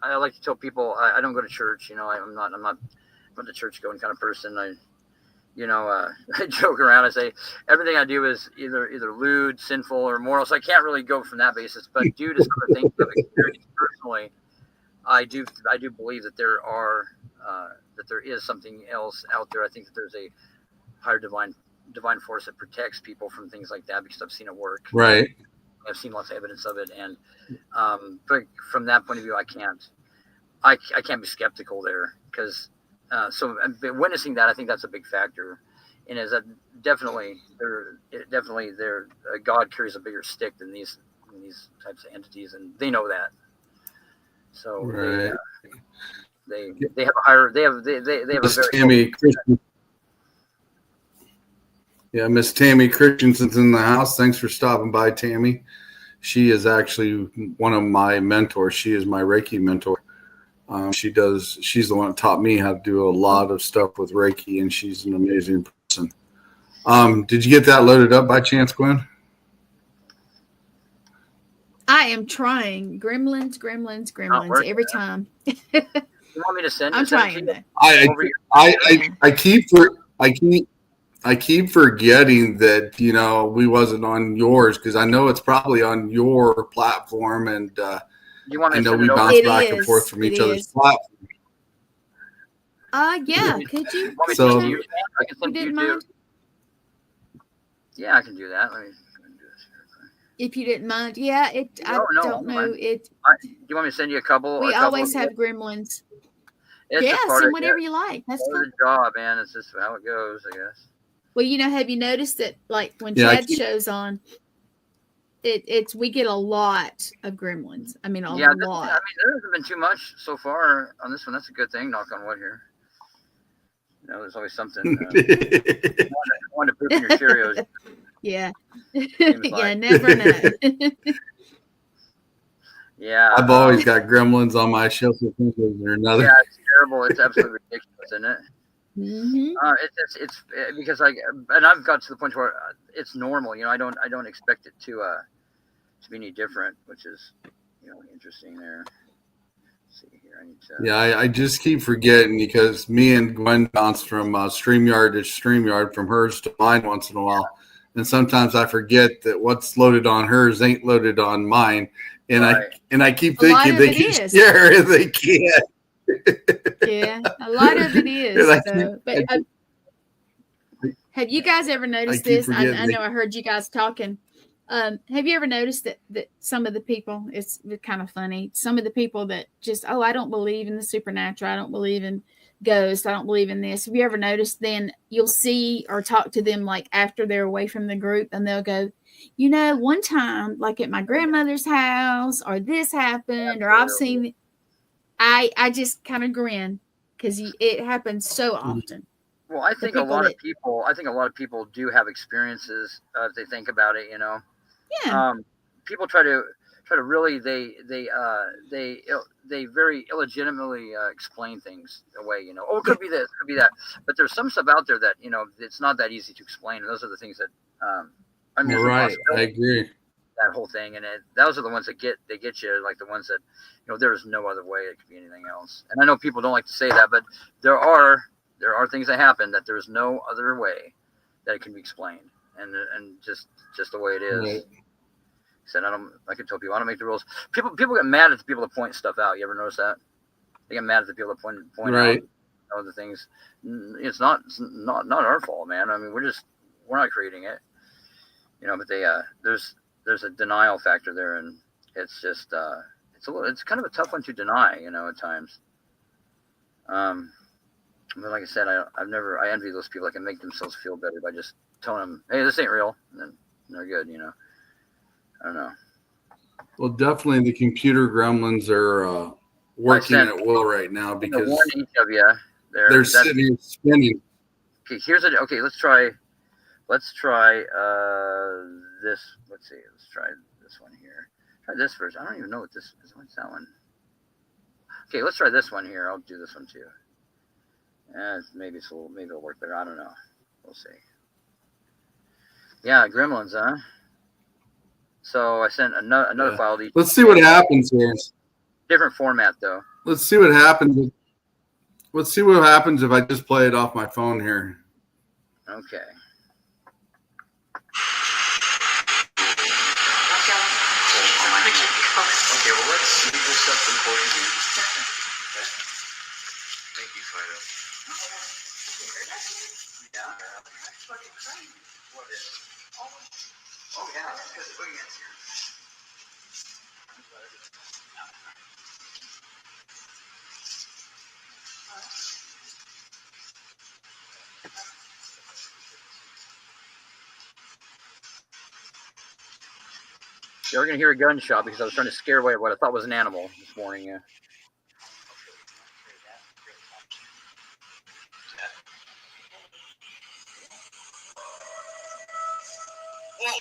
I like to tell people I don't go to church. I'm not a church going kind of person. I joke around. I say everything I do is either lewd, sinful, or moral. So I can't really go from that basis. But due to some of the things I've experienced personally, I do believe that there is something else out there. I think that there's a higher divine force that protects people from things like that, because I've seen it work. Right. I've seen lots of evidence of it, and but from that point of view, I can't be skeptical there, because so witnessing that, I think that's a big factor, and is that definitely God carries a bigger stick than these types of entities, and they know that. So they have a higher they have a very Tammy Christian. Yeah, Miss Tammy Christensen's in the house. Thanks for stopping by, Tammy. She is actually one of my mentors. She is my Reiki mentor. She's the one that taught me how to do a lot of stuff with Reiki, and she's an amazing person. Did you get that loaded up by chance, Gwen? I am trying. Gremlins every time. You want me to send it? I'm trying that. I keep forgetting that, we wasn't on yours, because I know it's probably on your platform, and you want me I to know send we it over? bounce back and forth from each other's platforms. Yeah, could you? So I can send you too. Yeah, I can do that. Let me do this here. If you didn't mind. Yeah, I don't know. Do you want me to send you a couple? We always have gremlins. It's send whatever you like. That's part of the job, man. It's just how it goes, I guess. Well, have you noticed that, like, when Chad shows on, we get a lot of gremlins. I mean, a lot. There hasn't been too much so far on this one. That's a good thing. Knock on wood here. There's always something. Want to poop in your Cheerios. Yeah. Yeah, never know. Yeah. I've always got gremlins on my shelf or another. Yeah, it's terrible. It's absolutely ridiculous, isn't it? Mm-hmm. It's because and I've got to the point where it's normal. I don't expect it to be any different, which is interesting there. Let's see here, I need to. Yeah, I just keep forgetting, because me and Gwen bounce from StreamYard to StreamYard, from hers to mine once in a while, and sometimes I forget that what's loaded on hers ain't loaded on mine, and I keep thinking they can share it, they can't. Yeah, a lot of it is. But have you guys ever noticed this? I know I heard you guys talking. Have you ever noticed that some of the people, it's kind of funny, some of the people that just, I don't believe in the supernatural, I don't believe in ghosts, I don't believe in this. Have you ever noticed, then you'll see or talk to them like after they're away from the group, and they'll go, one time, like at my grandmother's house, or this happened, or I've seen, I just kind of grin, because it happens so often. Well, I think a lot of people do have experiences if they think about it. Yeah. People try to really they very illegitimately explain things away. It could be this, could be that, but there's some stuff out there that it's not that easy to explain, and those are the things that right. I agree. That whole thing, and those are the ones that get you, like the ones that there is no other way it could be anything else. And I know people don't like to say that, but there are things that happen that there's no other way that it can be explained, and just the way it is. Right. Said I can tell people I don't make the rules. People get mad at the people that point stuff out. You ever notice that? They get mad at the people that point right. out other things. It's not our fault, man. I mean, we're not creating it. But there's a denial factor there, and it's just it's kind of a tough one to deny, at times. But like I said, I envy those people that can make themselves feel better by just telling them, hey, this ain't real, and then they're good. I don't know. Well, definitely the computer gremlins are working at will right now, because each of you, they're sitting here spinning. Okay, let's try this. Let's see. Let's try this one here. Try this first. I don't even know what this is. What's that one? Okay, let's try this one here. I'll do this one too. Maybe it'll work better. I don't know. We'll see. Yeah, Gremlins, huh? So I sent another file to each. Let's see what happens here. Different format though. Let's see what happens. Let's see what happens if I just play it off my phone here. Okay. Okay, well, let's see this up recording here. Okay. Thank you, Fido. Yeah. What is? Oh, yeah, because the boogeyman's here. Yeah, we're going to hear a gunshot because I was trying to scare away what I thought was an animal this morning. Yeah. Whoa!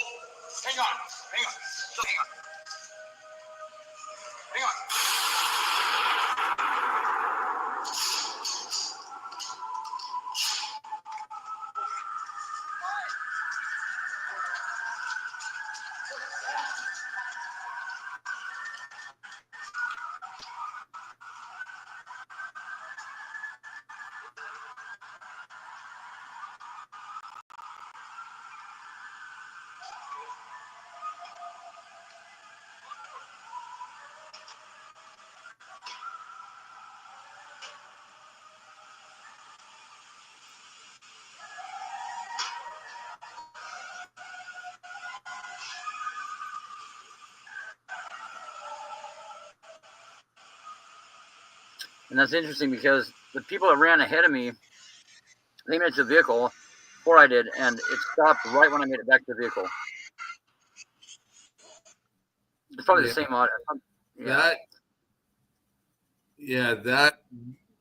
Hang on. Hang on. Hang on. Hang on. And that's interesting because the people that ran ahead of me, they made it to the vehicle before I did, and it stopped right when I made it back to the vehicle. It's probably the same audio.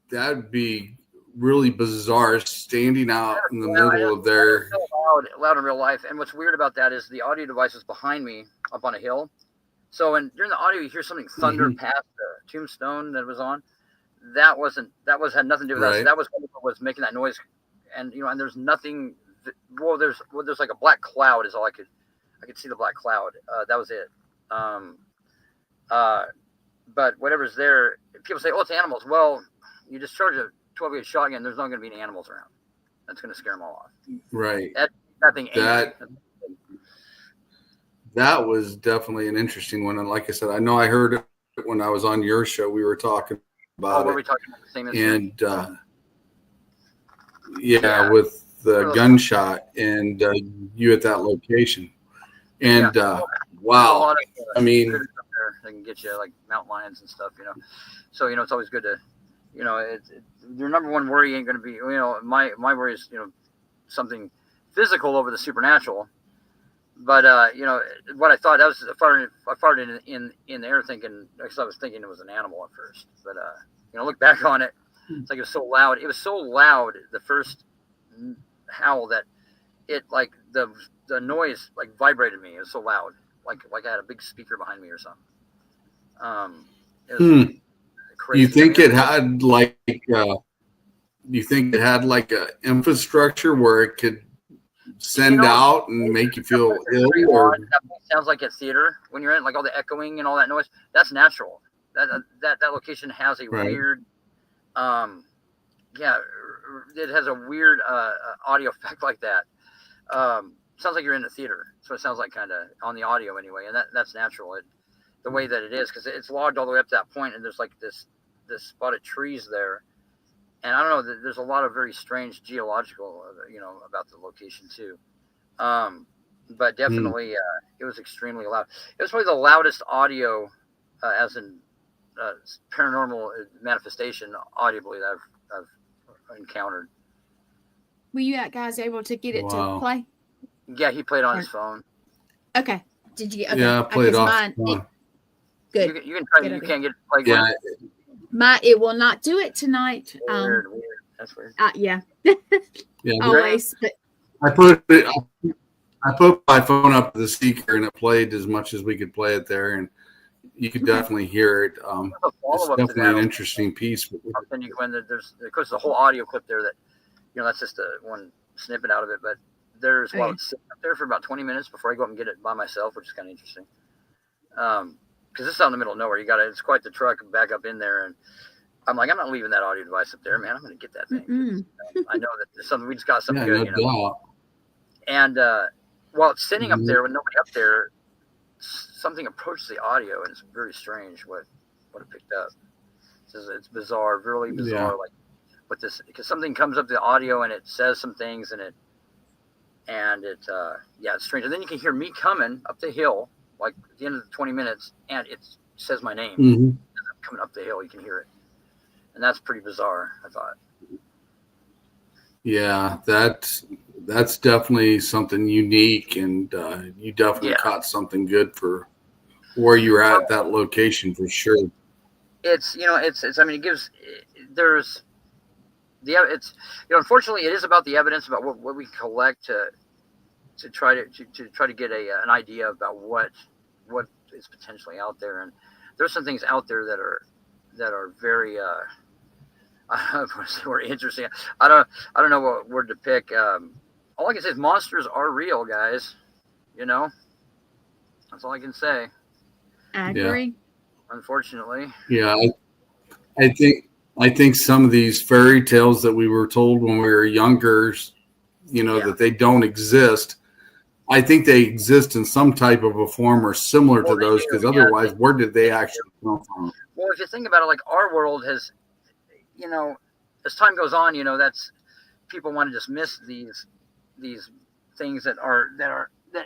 That'd be really bizarre, standing out in the middle of there. So loud in real life. And what's weird about that is the audio device was behind me up on a hill. So during the audio, you hear something thunder past the tombstone that was on. That had nothing to do with that. So that was what was making that noise. And and there's nothing. Well, there's like a black cloud is all I could see the black cloud. That was it. But whatever's there, people say, oh, it's animals. Well, you discharge a 12-gauge shotgun, there's not going to be any animals around. That's going to scare them all off. Right. That thing. That was definitely an interesting one. And like I said, I know I heard it when I was on your show. We were talking about were we talking about the same incident? And with the gunshot and you at that location. And wow. I mean, they can get you like mountain lions and stuff, So it's always good to, your number one worry ain't going to be, my worry is something physical over the supernatural. But what I thought, that was I fired in the air thinking, because I was thinking it was an animal at first. But look back on it, it's like it was so loud. It was so loud the first howl that it like the noise like vibrated me. It was so loud, like I had a big speaker behind me or something. It was crazy. You think it had like a infrastructure where it could send out and make you feel ill? Or that sounds like a theater when you're in, like all the echoing and all that noise. That's natural. That location has a weird, it has a weird audio effect like that. Sounds like you're in a theater, so it sounds like kind of on the audio anyway, and that's natural. The way that it is, because it's logged all the way up to that point, and there's like this spot of trees there, and I don't know. There's a lot of very strange geological, about the location too. But definitely, it was extremely loud. It was probably the loudest audio, as in paranormal manifestation, audibly that I've encountered. Were you guys able to get it to play? Yeah, he played on his phone. Okay. Did you get? Okay. Yeah, I played off. Good. You can try. You can't get it to play. Yeah. It will not do it tonight. Weird. That's weird. Yeah. Yeah. Always. But I put it. I put my phone up to the speaker and it played as much as we could play it there, and you could definitely hear it. A It's follow-up to definitely an that. interesting piece. I'll send you when there's, of course, the whole audio clip there that, that's just one snippet out of it. But there's, while it's sitting up there for about 20 minutes before I go up and get it by myself, which is kind of interesting. Because this is out in the middle of nowhere. It's quite the truck back up in there. And I'm like, I'm not leaving that audio device up there, man. I'm going to get that thing. I know that there's something, we just got something good, Doubt. And while it's sitting up there with nobody up there, something approaches the audio, and it's very strange what it picked up. It's bizarre, really bizarre. Like what this, because something comes up the audio and it says some things, and it's strange. And then you can hear me coming up the hill, like at the end of the 20 minutes, and it says my name. I'm coming up the hill, you can hear it, and that's pretty bizarre, I thought. Yeah, that's definitely something unique, and you definitely caught something good for where you were at that location for sure. It's I mean, it gives, there's the, it's, unfortunately it is about the evidence, about what we collect to try to get an idea about what is potentially out there. And there's some things out there that are very I don't want to say we're interesting. I don't know what word to pick. All I can say is monsters are real, guys. That's all I can say. I agree. Unfortunately. Yeah, I think some of these fairy tales that we were told when we were younger, that they don't exist. I think they exist in some type of a form or similar to those, because otherwise, where did they actually come from? Well, if you think about it, like our world has, as time goes on, that's, people want to dismiss these things that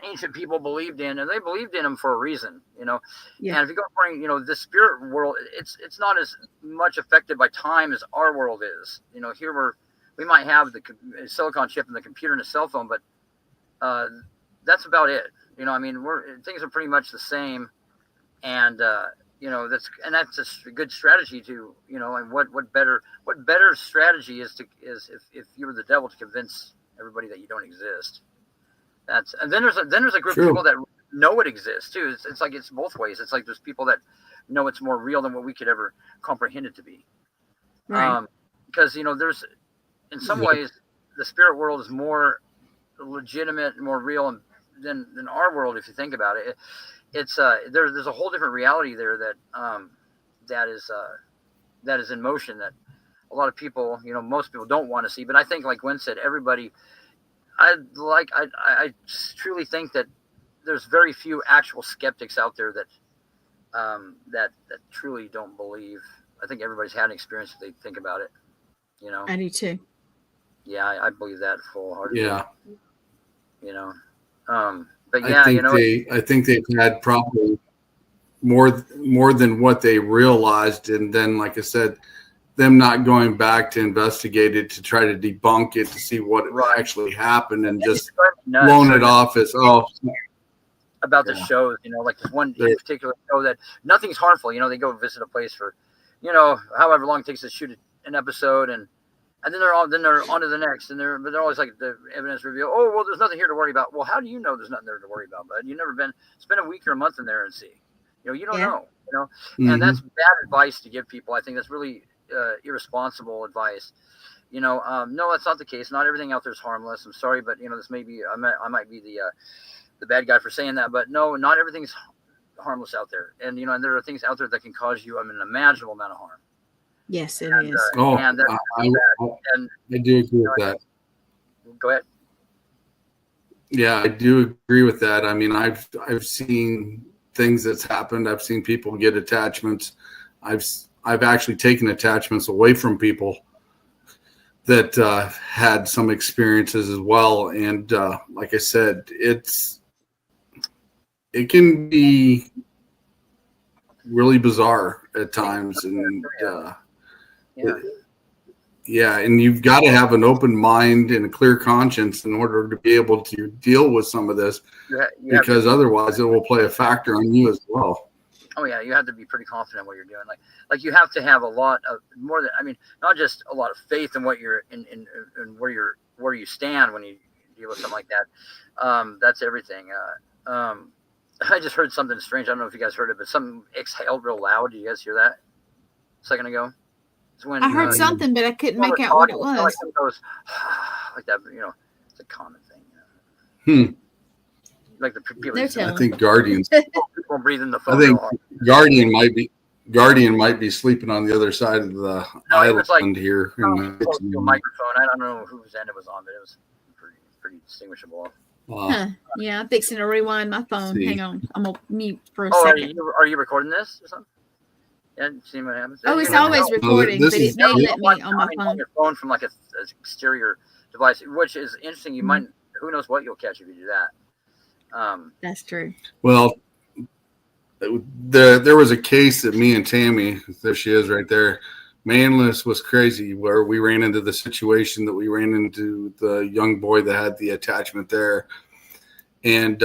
ancient people believed in, and they believed in them for a reason, And if you go for, the spirit world, it's not as much affected by time as our world is. Here we might have the silicon chip and the computer and a cell phone, but that's about it. I mean, things are pretty much the same, and that's a good strategy to, and what better strategy is if you were the devil, to convince everybody that you don't exist. And then there's a group of people that know it exists too. It's like, it's both ways. It's like there's people that know it's more real than what we could ever comprehend it to be. Right. Because there's, in some ways, the spirit world is more legitimate and more real than our world. If you think about it, it's there's a whole different reality there that is in motion, that a lot of people, most people don't want to see. But I think, like Gwen said, everybody, I truly think that there's very few actual skeptics out there that truly don't believe. I think everybody's had an experience if they think about it. I do too. Yeah, I believe that full-heartedly. Yeah. But yeah, I think they've had probably more than what they realized, and then, like I said, them not going back to investigate it, to try to debunk it, to see what actually happened, and just blowing it off as about the shows, like this one in particular show that nothing's harmful. They go visit a place for, however long it takes to shoot an episode, and then they're on to the next, and they're always like, the evidence reveal, oh well, there's nothing here to worry about. Well, how do you know there's nothing there to worry about, bud? You've never spend a week or a month in there and see. You don't know. And that's bad advice to give people. I think that's really irresponsible advice. No, that's not the case. Not everything out there is harmless. I'm sorry, but this may be, I might be the bad guy for saying that, but no, not everything's harmless out there. And and there are things out there that can cause you an unimaginable amount of harm. Yes, it is. I do agree with that. Go ahead. Yeah, I do agree with that. I mean, I've seen things that's happened. I've seen people get attachments. I've actually taken attachments away from people that had some experiences as well. And like I said, it can be really bizarre at times, and and you've got to have an open mind and a clear conscience in order to be able to deal with some of this, because otherwise it will play a factor on you as well. Oh yeah, you have to be pretty confident in what you're doing. Like you have to have a lot of not just a lot of faith in what you're in where you stand when you deal with something like that. That's everything. I just heard something strange. I don't know if you guys heard it, but something exhaled real loud. Did you guys hear that a second ago? It's when I heard something, but I couldn't make out what it was. Like some of those, like that, it's a common thing. Like the people. I think Guardians. People breathing the phone. I think Guardian might be sleeping on the other side of the island here. Close to a microphone. I don't know whose end it was on, but it was pretty distinguishable. Yeah, I'm fixing to rewind my phone. Hang on, I'm gonna mute for a second. Are you recording this or something? Yeah, see what happens. Oh, it's always recording, but it may let me on my phone. On your phone from like a exterior device, which is interesting. You might, who knows what you'll catch if you do that. That's true. Well, there was a case that me and Tammy, there she is right there, Manless was crazy, where we ran into the situation that we ran into the young boy that had the attachment there. And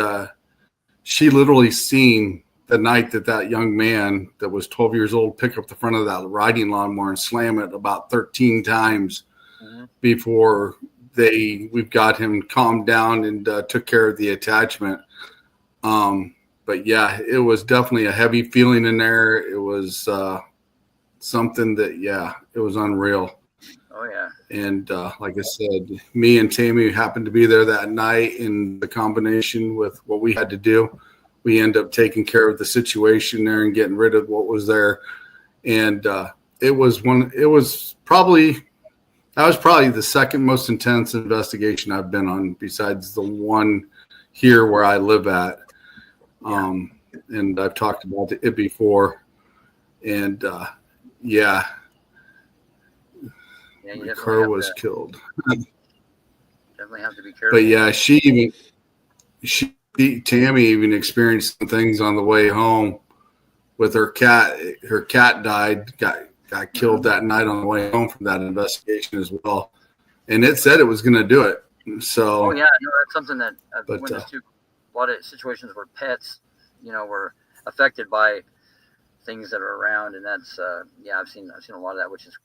she literally seen the night that young man that was 12 years old pick up the front of that riding lawnmower and slam it about 13 times before we've got him calmed down and took care of the attachment. But yeah, it was definitely a heavy feeling in there. It was something that, it was unreal. Oh yeah. And like I said, me and Tammy happened to be there that night, and the combination with what we had to do, we ended up taking care of the situation there and getting rid of what was there. And that was probably the second most intense investigation I've been on, besides the one here where I live at. And I've talked about it before. And the car was killed. Definitely have to be careful. But yeah, Tammy even experienced some things on the way home with her cat. Her cat died, got killed that night on the way home from that investigation as well. And it said it was going to do it. So. Oh yeah, no, that's something that I've witnessed to. A lot of situations where pets, were affected by things that are around, and that's I've seen a lot of that, which is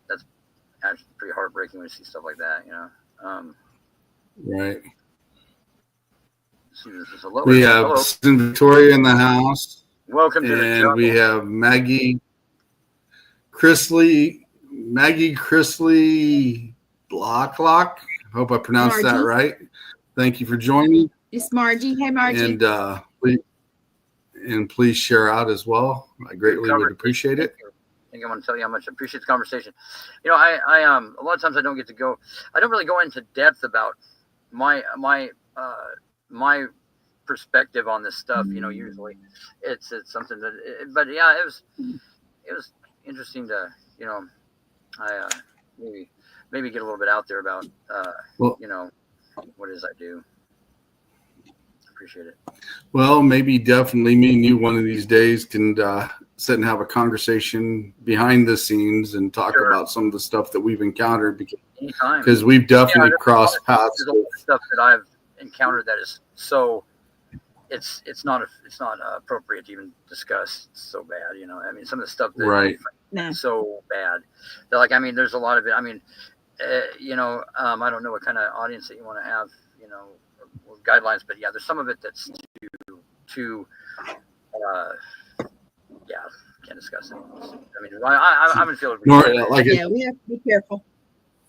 that's actually pretty heartbreaking when you see stuff like that, Right. We have Victoria in the house. Welcome to the jungle. And we have Maggie Chrisley Blocklock. I hope I pronounced that right. Thank you for joining. It's Margie. Hey, Margie. And please share out as well. I greatly would appreciate it. I think I want to tell you how much I appreciate the conversation. I a lot of times I don't really go into depth about my perspective on this stuff. Usually it's something that, but yeah, it was interesting to, maybe get a little bit out there about, what it is I do. Appreciate it. Well, maybe definitely me and you one of these days can sit and have a conversation behind the scenes and talk about some of the stuff that we've encountered, because we've definitely crossed paths. There's stuff that I've encountered that is so it's not appropriate to even discuss. It's so bad, some of the stuff that is so bad. That, there's a lot of it. I don't know what kind of audience that you want to have, guidelines, but there's some of it that's too can't discuss it. I'm in field. We have to be careful.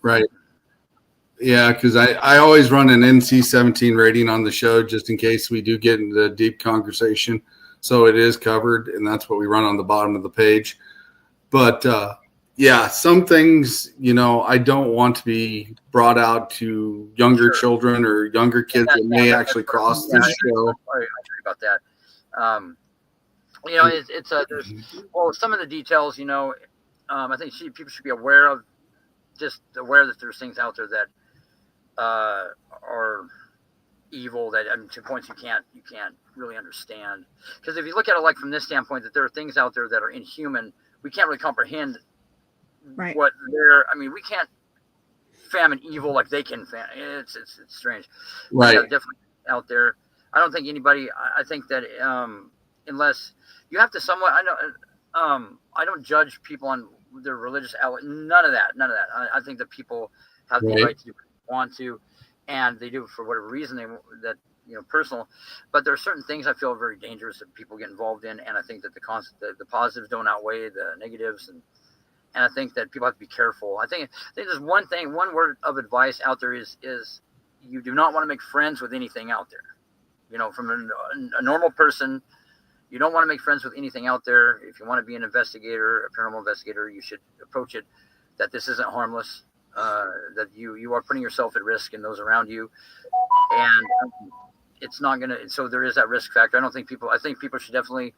Right. Yeah, because I always run an NC-17 rating on the show just in case we do get into deep conversation. So it is covered, and that's what we run on the bottom of the page. But some things, I don't want to be brought out to younger children or younger kids that may actually cross this show. I agree about that. There's some of the details, I think people should be aware that there's things out there that are evil, that to points you can't really understand. Because if you look at it from this standpoint, that there are things out there that are inhuman, we can't really comprehend what they're. We can't famine evil like they can. It's strange. Right. Definitely out there. I don't think anybody. I think that unless you have to somewhat. I know. I don't judge people on their religious outlet. None of that. I think that people have the right to do what they want to, and they do it for whatever reason that personal. But there are certain things I feel very dangerous that people get involved in, and I think that the positives don't outweigh the negatives, and I think that people have to be careful. I think there's one word of advice out there is you do not want to make friends with anything out there. From a normal person, you don't want to make friends with anything out there. If you want to be an investigator, a paranormal investigator, you should approach it that this isn't harmless, that you are putting yourself at risk and those around you, and it's not gonna. So there is that risk factor. I think people should definitely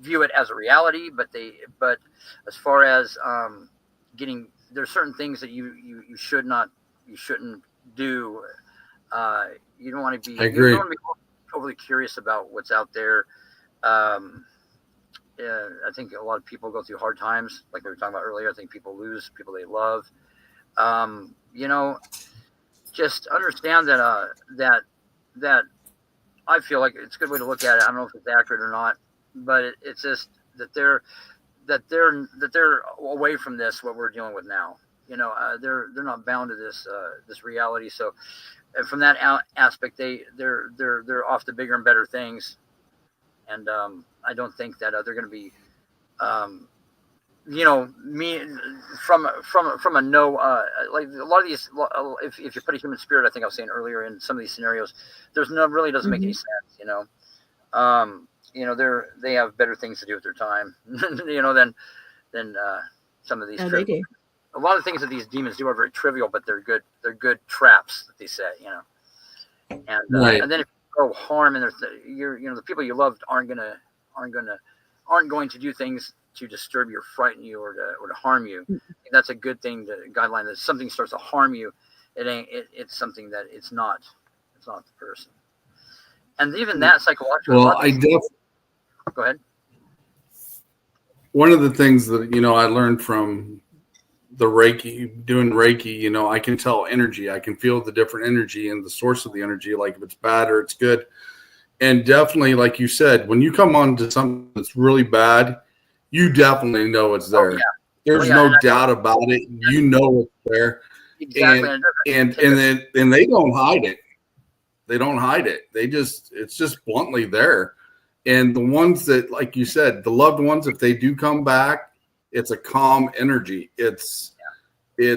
view it as a reality, but as far as there's certain things that you shouldn't do. You don't want to be. I agree. You don't want to be overly curious about what's out there. I think a lot of people go through hard times, like we were talking about earlier. I think people lose people they love. Just understand that I feel like it's a good way to look at it. I don't know if it's accurate or not, but it's just that they're away from this, what we're dealing with now. They're not bound to this reality. So from that aspect, they're off to bigger and better things. And I don't think that they're going to be, me from a no, like a lot of these. If you put a human spirit, I think I was saying earlier in some of these scenarios, really doesn't make any sense. They have better things to do with their time, than some of these. Oh, they do. A lot of things that these demons do are very trivial, but they're good. They're good traps that they set. And Right. And then if you go harm, and the people you loved aren't going to do things to disturb you or frighten you or to harm you. That's a good thing. The guideline that something starts to harm you, it's something that it's not the person. And even that psychological. Well, Go ahead. One of the things that I learned from doing Reiki, I can tell energy. I can feel the different energy and the source of the energy, like if it's bad or it's good. And definitely, like you said, when you come on to something that's really bad, you definitely know it's there. Oh, yeah. There's no doubt about it. You know it's there. Exactly. And they don't hide it. They don't hide it. It's just bluntly there. And the ones that, like you said, the loved ones, if they do come back, it's a calm energy. It's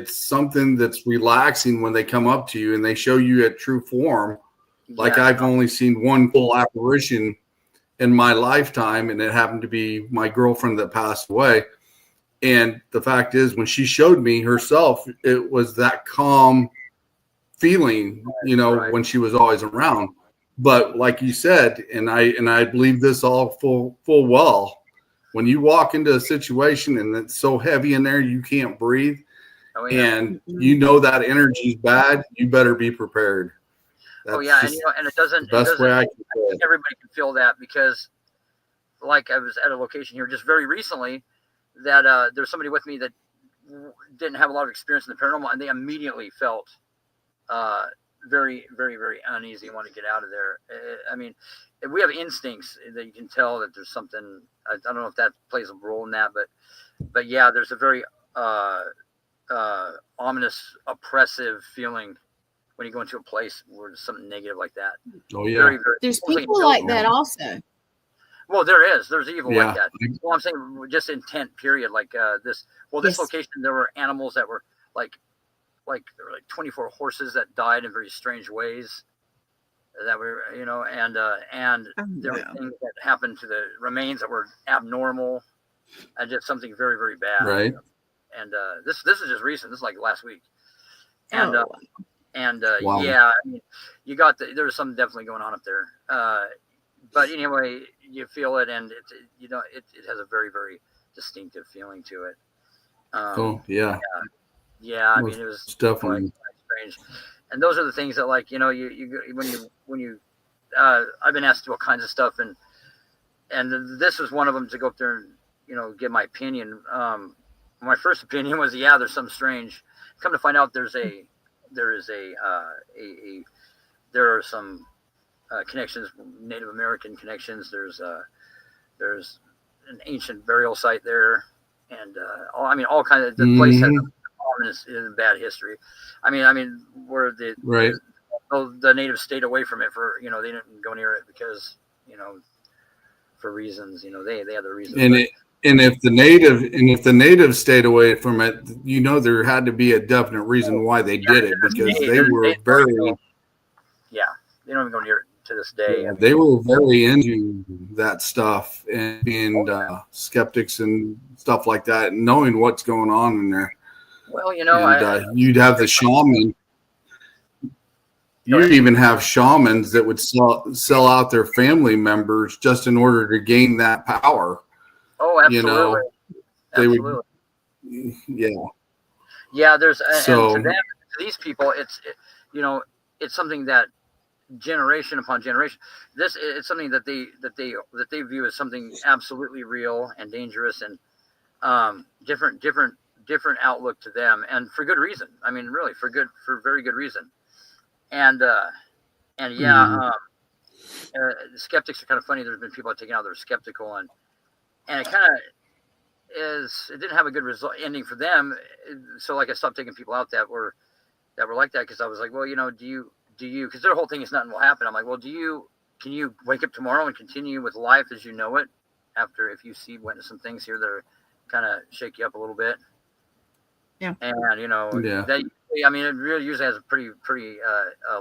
something that's relaxing when they come up to you and they show you at true form. Like I've only seen one full apparition in my lifetime, and it happened to be my girlfriend that passed away. And the fact is, when she showed me herself, it was that calm feeling, when she was always around. But like you said, and I believe this all full well, when you walk into a situation and it's so heavy in there you can't breathe, and that energy is bad, you better be prepared. And it doesn't. The best way I can say it. Everybody can feel that, because, like, I was at a location here just very recently that there's somebody with me that didn't have a lot of experience in the paranormal, and they immediately felt very, very, very uneasy and want to get out of there. I mean, we have instincts that you can tell that there's something. I don't know if that plays a role in that, but yeah, there's a very ominous, oppressive feeling when you go into a place where there's something negative like that. Oh yeah, very, there's people like that also. Well, there's evil like that. Well, I'm saying just intent, period. Like this. Well, this location, there were animals that were like there were like 24 horses that died in very strange ways. That were, and there were things that happened to the remains that were abnormal, and just something very, very bad. Right. And this is just recent. This is like last week. And wow. Yeah, I mean, there's something definitely going on up there. But anyway, you feel it, and it has a very, very distinctive feeling to it. Yeah. I mean, it was definitely quite strange. And those are the things that, like, when you I've been asked to do all kinds of stuff, and this was one of them, to go up there and give my opinion. My first opinion was, there's something strange. Come to find out, there are some connections, Native American connections. There's an ancient burial site there, and all kinds of. The place has in bad history. I mean, where Right. the natives stayed away from it for, they didn't go near it because, for reasons, they had their reasons. And if the natives stayed away from it, there had to be a definite reason why they did it, because they were very, they don't even go near it to this day. yeah, they were very into that stuff and being skeptics and stuff like that, and knowing what's going on in there. Well, you'd have the shaman. You even have shamans that would sell out their family members just in order to gain that power. Oh, absolutely. They absolutely. would, yeah. Yeah, there's so, and to them, to these people, it's something that generation upon generation, it's something that they view as something absolutely real and dangerous, and different outlook to them, and for good reason. I mean, really for very good reason. And skeptics are kind of funny. There's been people taken out that are skeptical, and it kind of it didn't have a good ending for them. So like I stopped taking people out that were like that, because I was like, well, do you, because their whole thing is nothing will happen. I'm like, well, can you wake up tomorrow and continue with life as you know it if you witness some things here that are kind of shake you up a little bit? Yeah. And it really usually has a pretty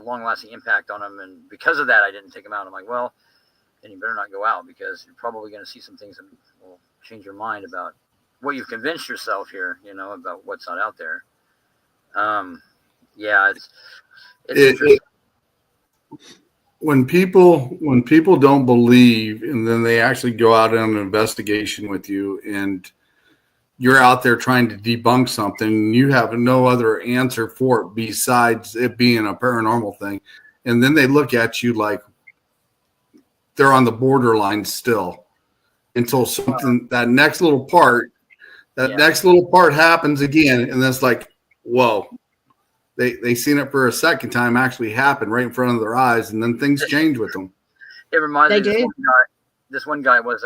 long lasting impact on them, and because of that I didn't take them out. I'm like, well, then you better not go out, because you're probably going to see some things that will change your mind about what you've convinced yourself here, about what's not out there. It's when people don't believe, and then they actually go out on an investigation with you, and you're out there trying to debunk something, and you have no other answer for it besides it being a paranormal thing, and then they look at you like they're on the borderline still, until something, that next little part happens again, and then it's like, whoa. They seen it for a second time actually happen right in front of their eyes, and then things change with them. It reminds me of this one guy was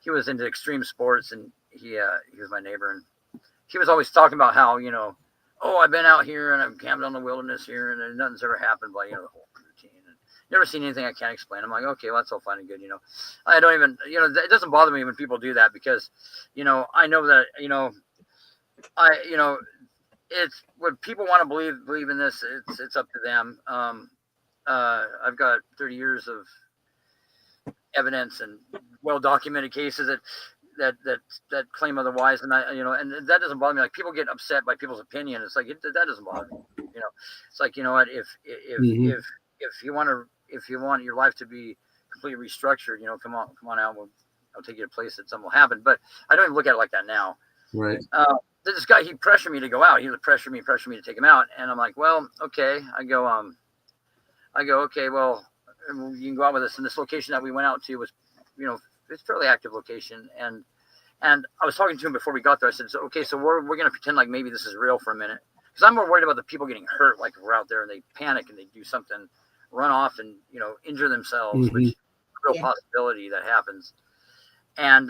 he was into extreme sports, and he was my neighbor, and he was always talking about how, I've been out here and I've camped on the wilderness here, and nothing's ever happened, but the whole routine, and never seen anything I can't explain. I'm like, okay, well, that's all fine and good. I don't even, it doesn't bother me when people do that, because I know that it's what people want to believe in this. It's up to them. I've got 30 years of evidence and well-documented cases that claim otherwise, and and that doesn't bother me. Like, people get upset by people's opinion. It's like that doesn't bother me. It's like, what, if you want your life to be completely restructured, come on out. I'll take you to a place that something will happen. But I don't even look at it like that now. Right. This guy, he pressured me to go out. He would pressure me to take him out. And I'm like, well, okay. I go, okay, well, you can go out with us. And this location that we went out to was, it's a fairly active location. And I was talking to him before we got there. I said, so, okay, so we're going to pretend like maybe this is real for a minute. Because I'm more worried about the people getting hurt. Like, we're out there and they panic and they do something, run off and, injure themselves, which is a real possibility that happens. And,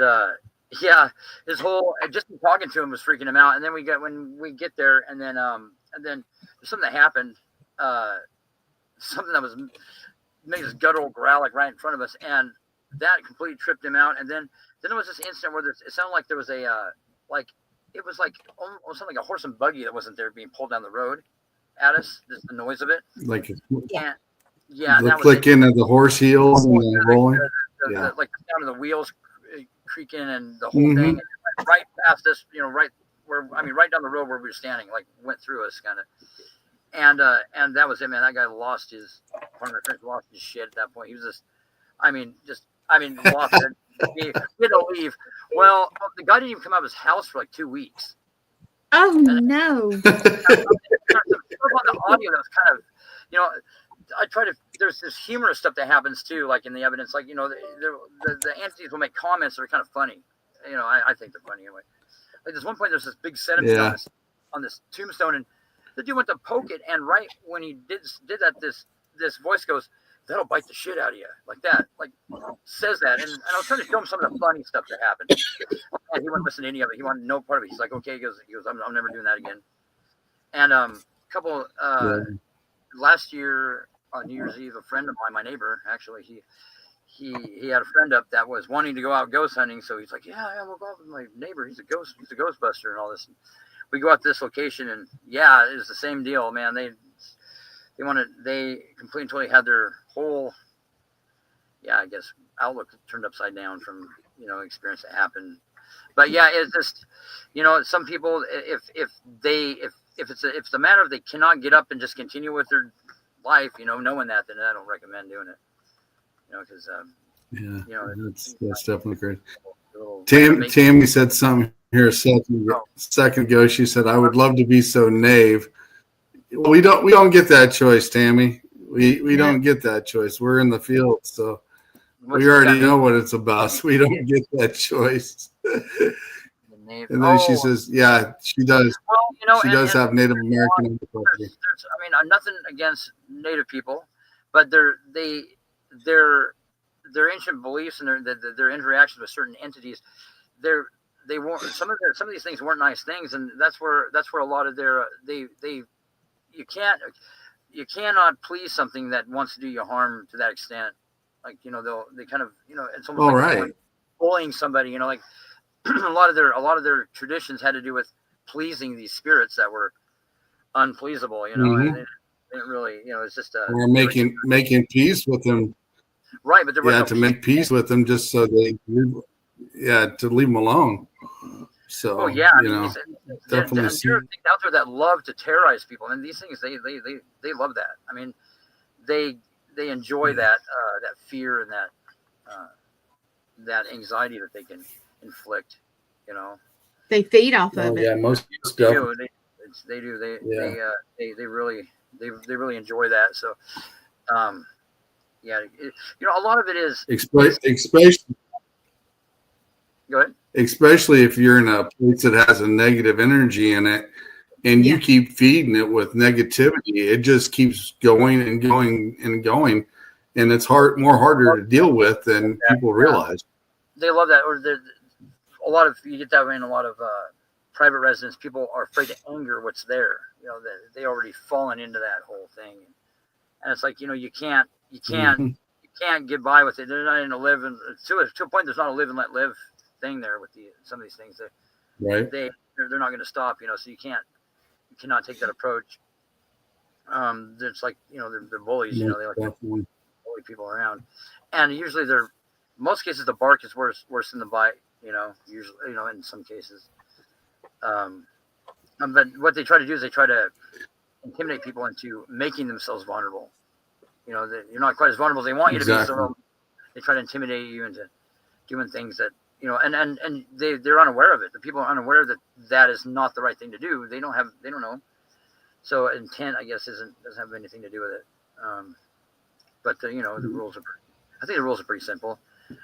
his whole, just talking to him was freaking him out. And then when we get there, and then there's something that happened, something that was made his guttural growl like right in front of us, and that completely tripped him out. And then there was this incident where it sounded like there was it was like almost something like a horse and buggy that wasn't there being pulled down the road at us. Just the noise of it, like the clicking of the horse heels and the rolling, like the sound of the wheels creaking and the whole thing, right past us, right down the road where we were standing, like went through us kind of, and that was it, man. That guy lost his shit at that point. He was lost it. He had to leave. Well, the guy didn't even come out of his house for like 2 weeks. Oh, no. On the audio, that was kind of, I try to, there's this humorous stuff that happens too, like in the evidence, like, the entities will make comments that are kind of funny. I think they're funny anyway. Like, there's one point, there's this big sediment on this tombstone, and the dude went to poke it, and right when he did that, this voice goes, "That'll bite the shit out of you," like that, like says that, and I was trying to show him some of the funny stuff that happened, and he wouldn't listen to any of it. He wanted no part of it. He's like, okay, he goes, I'm never doing that again. And couple last year on New Year's Eve, a friend of mine, my neighbor, actually, he had a friend up that was wanting to go out ghost hunting. So he's like, yeah, we'll go out with my neighbor. He's a ghostbuster and all this. And we go out to this location, and yeah, it's the same deal, man. They completely and totally had their whole, I guess, outlook turned upside down from, experience that happened. But yeah, it's just, some people, if it's a matter of they cannot get up and just continue with their life, knowing that, then I don't recommend doing it. Because that's definitely great. Tammy said something here a second ago. She said, "I would love to be so naive." Well, we don't get that choice, Tammy. We don't get that choice. We're in the field, so we already know what it's about. So we don't get that choice. And then she says, "Yeah, she does. Well, she does have Native American on the property." I'm nothing against Native people, but their ancient beliefs and their interactions with certain entities, they weren't some of these things weren't nice things, and that's where a lot of their you cannot please something that wants to do you harm to that extent. Like they kind of it's almost like bullying somebody. Like a lot of their traditions had to do with pleasing these spirits that were unpleasable. Mm-hmm. And they didn't really it's just or making peace with them. Right, but there was to make peace with them, just so they to leave them alone. So definitely there are things out there that love to terrorize people, and these things they love that. I mean, they enjoy that fear and that anxiety that they can inflict. They feed off of it. Yeah, most they do. They really enjoy that. So, a lot of it is especially. Go ahead. Especially if you're in a place that has a negative energy in it, and you keep feeding it with negativity, it just keeps going and going and going, and it's harder to deal with than people realize. They love that, or you get that way in a lot of private residence. People are afraid to anger what's there. They already fallen into that whole thing, and it's like you can't get by with it. They're not going to live, and to a point, there's not a live and let live thing there with some of these things. They're not going to stop. So you cannot take that approach. It's like they're bullies. They like to bully people around, and usually most cases the bark is worse than the bite. Usually in some cases. But what they try to do is they try to intimidate people into making themselves vulnerable. That you're not quite as vulnerable as they want you to be. So they try to intimidate you into doing things that and they're unaware of it. The people are unaware that is not the right thing to do. They don't know. So intent, I guess, doesn't have anything to do with it. But the rules are. I think the rules are pretty simple.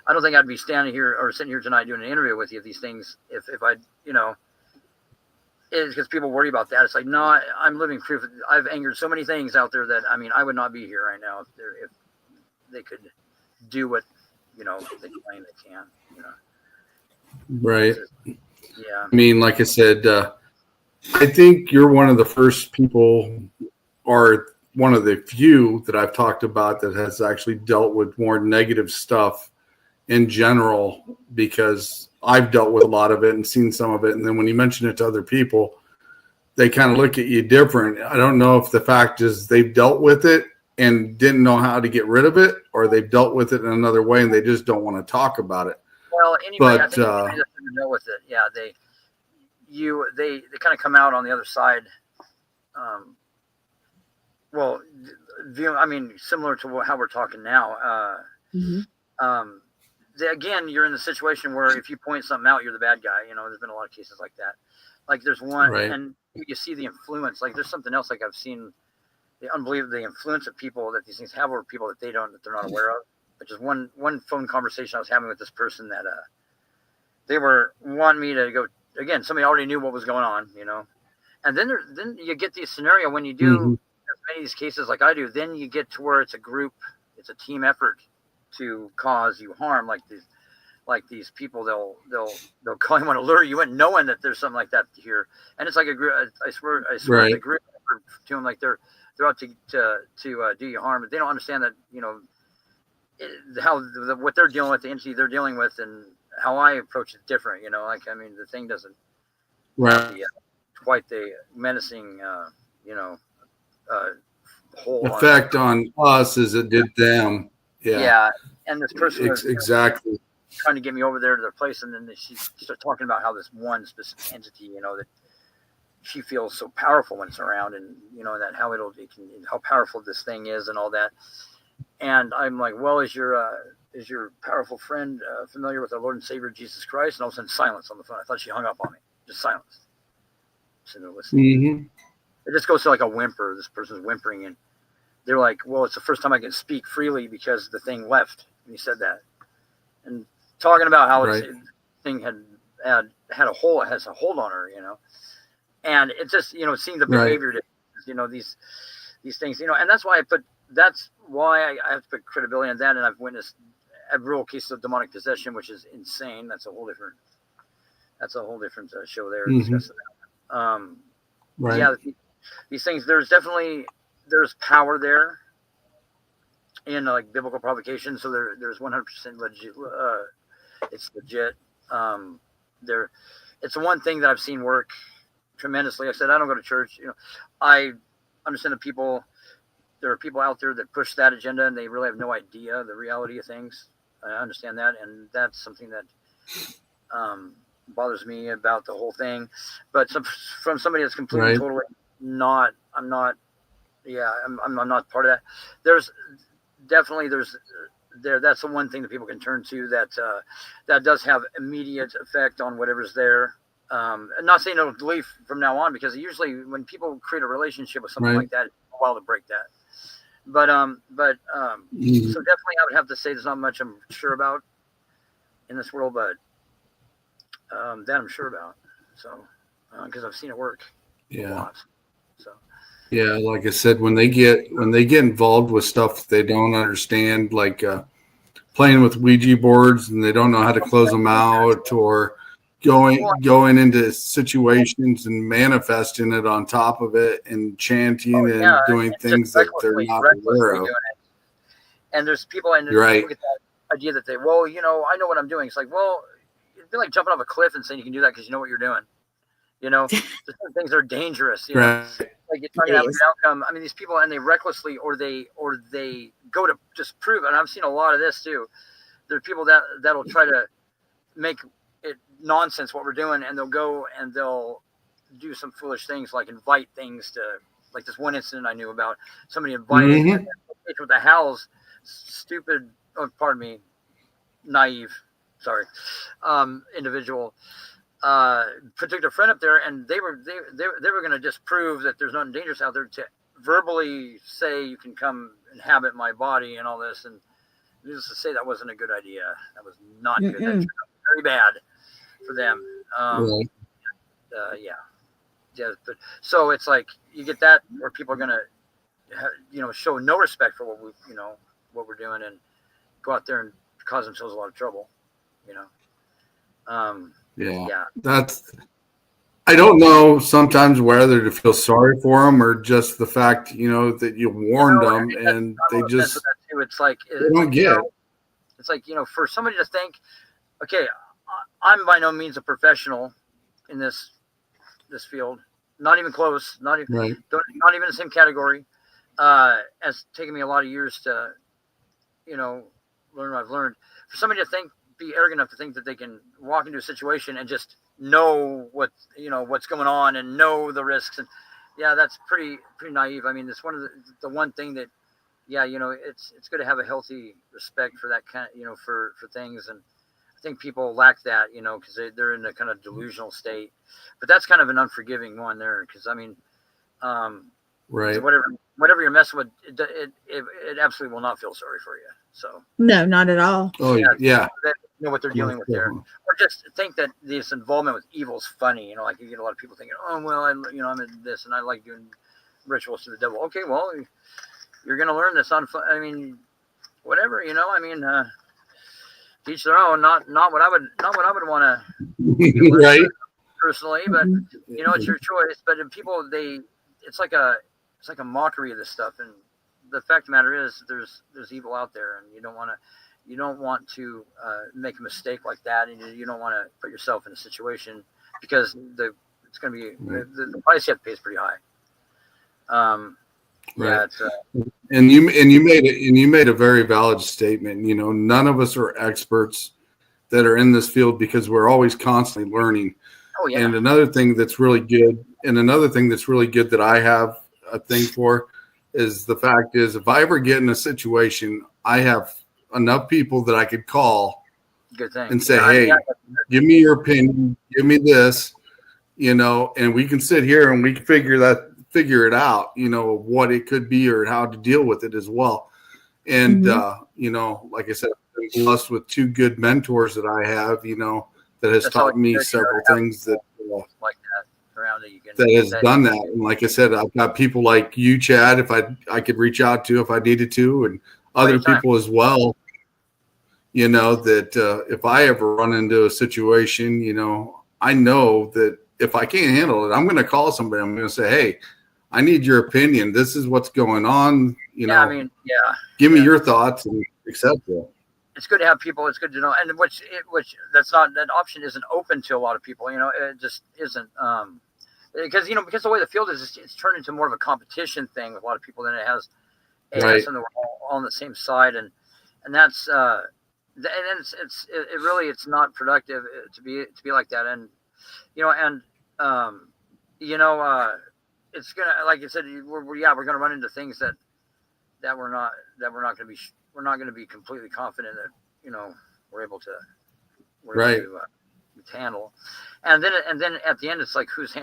I don't think I'd be sitting here tonight doing an interview with you of these things if I it's because people worry about that. It's like, no, I'm living proof. I've angered so many things out there that I would not be here right now if they could do what they claim they can. Right. Yeah. I mean, like I said, I think you're one of the first people, or one of the few that I've talked about that has actually dealt with more negative stuff in general, because I've dealt with a lot of it and seen some of it. And then when you mention it to other people, they kind of look at you different. I don't know if the fact is they've dealt with it and didn't know how to get rid of it, or they've dealt with it in another way and they just don't want to talk about it. Well, anybody that's ever dealt with it, they kind of come out on the other side. Similar to how we're talking now. Again, you're in the situation where if you point something out, you're the bad guy. There's been a lot of cases like that. Like there's one, and you see the influence. Like there's something else. Like I've seen the influence of people that these things have over people that they're not aware of. Which is one phone conversation I was having with this person that they were wanting me to go again. Somebody already knew what was going on, And then you get the scenario when you do as many of these cases like I do. Then you get to where it's a group, it's a team effort to cause you harm. Like like these people, they'll call you and lure you in, knowing that there's something like that here. And it's like I swear, Right. the group to them, like they're out to do you harm, but they don't understand that, what they're dealing with, the entity they're dealing with, and how I approach it different. Like, I mean, the thing doesn't have Right. quite the menacing, hold Effect on us as it did them. Yeah. Yeah, and this person was Exactly. trying to get me over there to their place, and then she started talking about how this one specific entity, that she feels so powerful when it's around, and that how powerful this thing is, and all that. And I'm like, well, is your powerful friend familiar with our Lord and Savior Jesus Christ? And all of a sudden, silence on the phone. I thought she hung up on me. Just silence. Sitting there listening. Mm-hmm. It just goes to like a whimper. This person's whimpering, and they're like, well, it's the first time I can speak freely because the thing left. And he said that. And talking about how Right. the thing had a hold, it has a hold on her, and it just, seeing the behavior, right. These things, and that's why I have to put credibility in that. And I've witnessed real cases of demonic possession, which is insane. That's a whole different show there. Mm-hmm. Right. Yeah, these things, there's power there in like biblical provocation. So there's 100% legit. It's legit. It's the one thing that I've seen work tremendously. Like I said, I don't go to church. I understand there are people out there that push that agenda, and they really have no idea the reality of things. I understand that, and that's something that bothers me about the whole thing. But from somebody that's completely, right. totally not, I'm not part of that. There's definitely that's the one thing that people can turn to that does have immediate effect on whatever's there. I'm not saying it'll leave from now on, because usually when people create a relationship with something right. like that, it's a while to break that. But Mm-hmm. so definitely I would have to say there's not much I'm sure about in this world, but that I'm sure about. So because I've seen it work. Yeah. A lot. So. Yeah, like I said, when they get involved with stuff they don't understand, like playing with Ouija boards, and they don't know how to close them out, or going into situations and manifesting it on top of it, and chanting and doing things that they're not aware of. And there's people, and right. People get that idea that I know what I'm doing. It's like, well, it'd be like jumping off a cliff and saying you can do that because you know what you're doing. Certain things are dangerous. Right. Like it's not gonna have a good outcome. I mean, these people, and they recklessly, or they go to just prove it. And I've seen a lot of this too. There are people that'll try to make it nonsense what we're doing, and they'll go and they'll do some foolish things, like invite things to, like this one incident I knew about. Somebody invited with the Howells, stupid, pardon me, naive, sorry, individual. Took their friend up there, and they were going to just prove that there's nothing dangerous out there, to verbally say you can come inhabit my body and all this. And needless to say, that wasn't a good idea. That was not good. That turned out very bad for them. Yeah. But so it's like you get that where people are going to, show no respect for what we're doing, and go out there and cause themselves a lot of trouble. Yeah. That's, I don't know sometimes whether to feel sorry for them, or just the fact, that you warned them, and they just, it's like, they don't get it. It's like, for somebody to think, okay, I'm by no means a professional in this field, not even close, not even in the same category. It's taken me a lot of years to, learn what I've learned. For somebody to be arrogant enough to think that they can walk into a situation and just know what's going on, and know the risks, and that's pretty naive. I mean, it's one of the one thing that it's good to have a healthy respect for that kind of, for things. And I think people lack that, because they're in a kind of delusional state. But that's kind of an unforgiving one there, because I mean, right, whatever you're messing with, it absolutely will not feel sorry for you. So no, not at all. Oh yeah. What they're dealing with there, or just think that this involvement with evil is funny. Like you get a lot of people thinking, oh well, I'm in this, and I like doing rituals to the devil. Okay, well, you're gonna learn this on fun. I mean, whatever, I mean, teach their own. Not what I would want to Right. personally, but you know, it's your choice. But if people, it's like a mockery of this stuff. And the fact of the matter is, there's evil out there, and you don't want to make a mistake like that, and you don't want to put yourself in a situation because it's going to be the price you have to pay is pretty high. Yeah, it's and you made a very valid statement. You know, none of us are experts that are in this field because we're always constantly learning. oh yeah, And another thing that's really good, that I have a thing for is the fact is if I ever get in a situation, I have enough people that I could call good thing and say, yeah, hey, give me your opinion, give me this, you know, and we can sit here and we can figure it out, you know, what it could be or how to deal with it as well. And, you know, like I said, I've been blessed with two good mentors that I have, you know, that has taught me several things that like that around that you can that has done that. And like I said, I've got people like you, Chad, if I could reach out to if I needed to, and other people as well, you know, that if I ever run into a situation, you know, I know that if I can't handle it, I'm going to call somebody. I'm going to say, hey, I need your opinion. This is what's going on. You know, I mean, give me your thoughts and accept it. It's good to have people. It's good to know, and which that option isn't open to a lot of people. You know, it just isn't. Because the way the field is, it's turned into more of a competition thing with a lot of people than it has. Right. And we're all on the same side, and that's and it's not productive to be like that. And it's gonna, like you said, we're gonna run into things that we're not gonna be completely confident that we're able to handle. And then at the end, it's like who's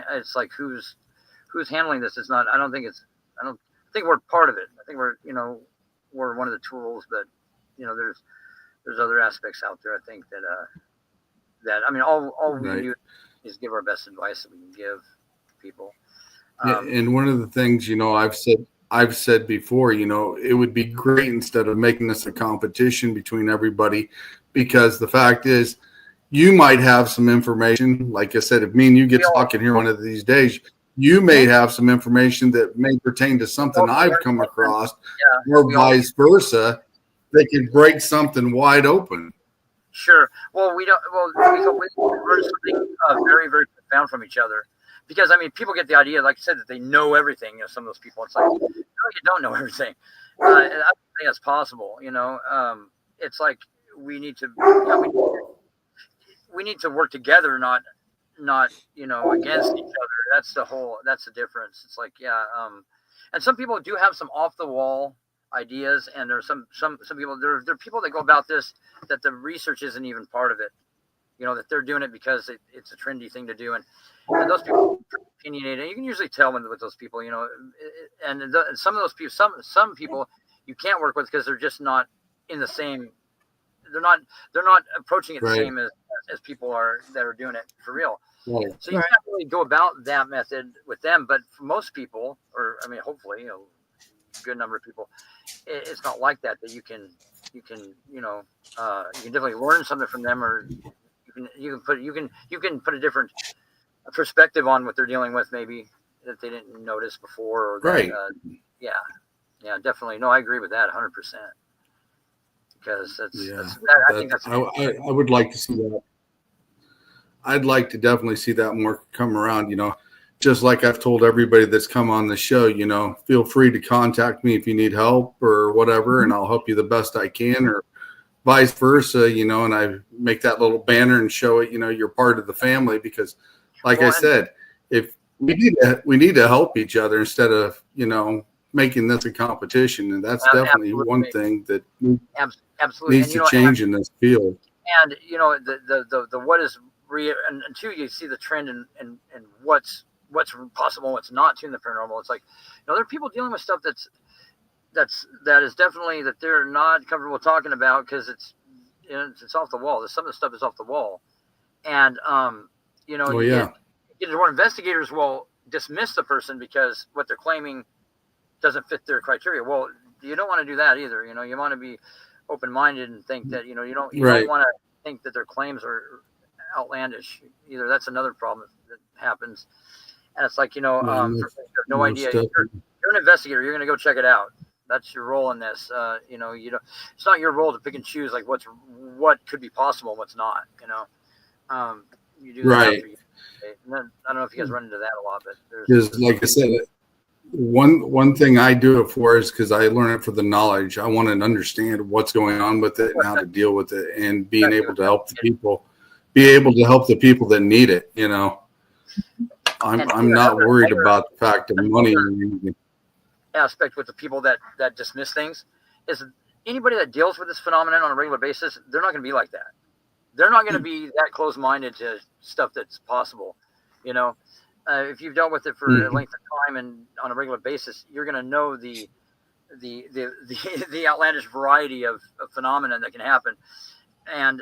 handling this. It's not. I don't think we're part of it. I think we're one of the tools, but there's other aspects out there. I think that I mean, all we can do is give our best advice that we can give people. And one of the things, I've said before, it would be great instead of making this a competition between everybody, because the fact is, you might have some information. Like I said, if me and you get talking here one of these days, you may have some information that may pertain to something I've come across, or vice versa. They could break something wide open. Sure. Well, we learn something very, very profound from each other. Because, I mean, people get the idea, like I said, that they know everything. Some of those people, it's like, no, you don't know everything. And I don't think that's possible. It's like we need to work together, not against each other. That's the difference. It's like, and some people do have some off the wall ideas, and there's some people. There are people that go about this that the research isn't even part of it. That they're doing it because it's a trendy thing to do, and those people are opinionated. You can usually tell with those people, and some of those people, some people you can't work with because they're just not in the same. They're not approaching it the same as people are that are doing it for real. Right. So you can't really go about that method with them. But for most people, or I mean, hopefully, a good number of people, it's not like that. That you can definitely learn something from them, or you can put a different perspective on what they're dealing with, maybe that they didn't notice before. Or that, yeah, definitely. No, I agree with that 100%. Because I think that's. I would like to see that. I'd like to definitely see that more come around. Just like I've told everybody that's come on the show. Feel free to contact me if you need help or whatever, and I'll help you the best I can, or vice versa. And I make that little banner and show it. You're part of the family, because, like I said, if we need to help each other instead of making this a competition, and that's definitely one thing that needs to change in this field. And the what is real, and until you see the trend and what's possible, what's not in the paranormal, it's like there are people dealing with stuff that is definitely that they're not comfortable talking about because it's off the wall. Some of the stuff is off the wall, and where investigators will dismiss the person because what they're claiming doesn't fit their criteria. Well, you don't want to do that either. You want to be open-minded and think that, you don't Right. want to think that their claims are outlandish either. That's another problem that happens. And it's like, Yeah, you have no most idea. definitely. You're an investigator. You're going to go check it out. That's your role in this. You don't, it's not your role to pick and choose like what could be possible and what's not, you do that Right. after you. And then, I don't know if you guys run into that a lot, but Because like I said, one thing I do it for is because I learn it for the knowledge. I want to understand what's going on with it and how to deal with it, and being able to help the people, that need it. I'm not worried about the fact of money. Aspect with the people that dismiss things is anybody that deals with this phenomenon on a regular basis, they're not going to be like that. They're not going to be that close-minded to stuff that's possible. If you've dealt with it for a length of time and on a regular basis, you're going to know the outlandish variety of phenomena that can happen. And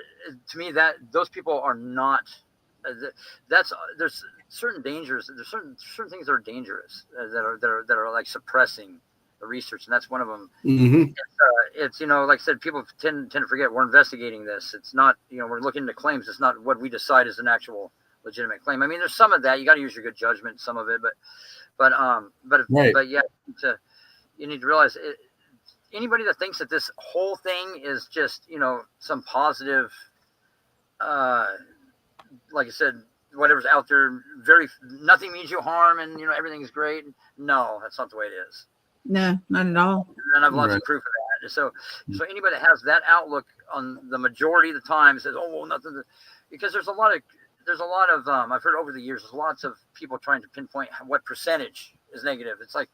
to me, that those people are not. There's certain dangers. There's certain things that are dangerous that are like suppressing the research, and that's one of them. Mm-hmm. It's like I said, people tend to forget we're investigating this. It's not we're looking into claims. It's not what we decide is an actual legitimate claim. I mean, there's some of that. You got to use your good judgment, some of it, but yeah, you need to realize it. Anybody that thinks that this whole thing is just some positive, like I said, whatever's out there, nothing means you harm, and everything's great. No, that's not the way it is. No, not at all. And I've lots of proof of that. So anybody that has that outlook on the majority of the time says, "Oh, well, nothing," because there's a lot of I've heard over the years, there's lots of people trying to pinpoint what percentage is negative. It's like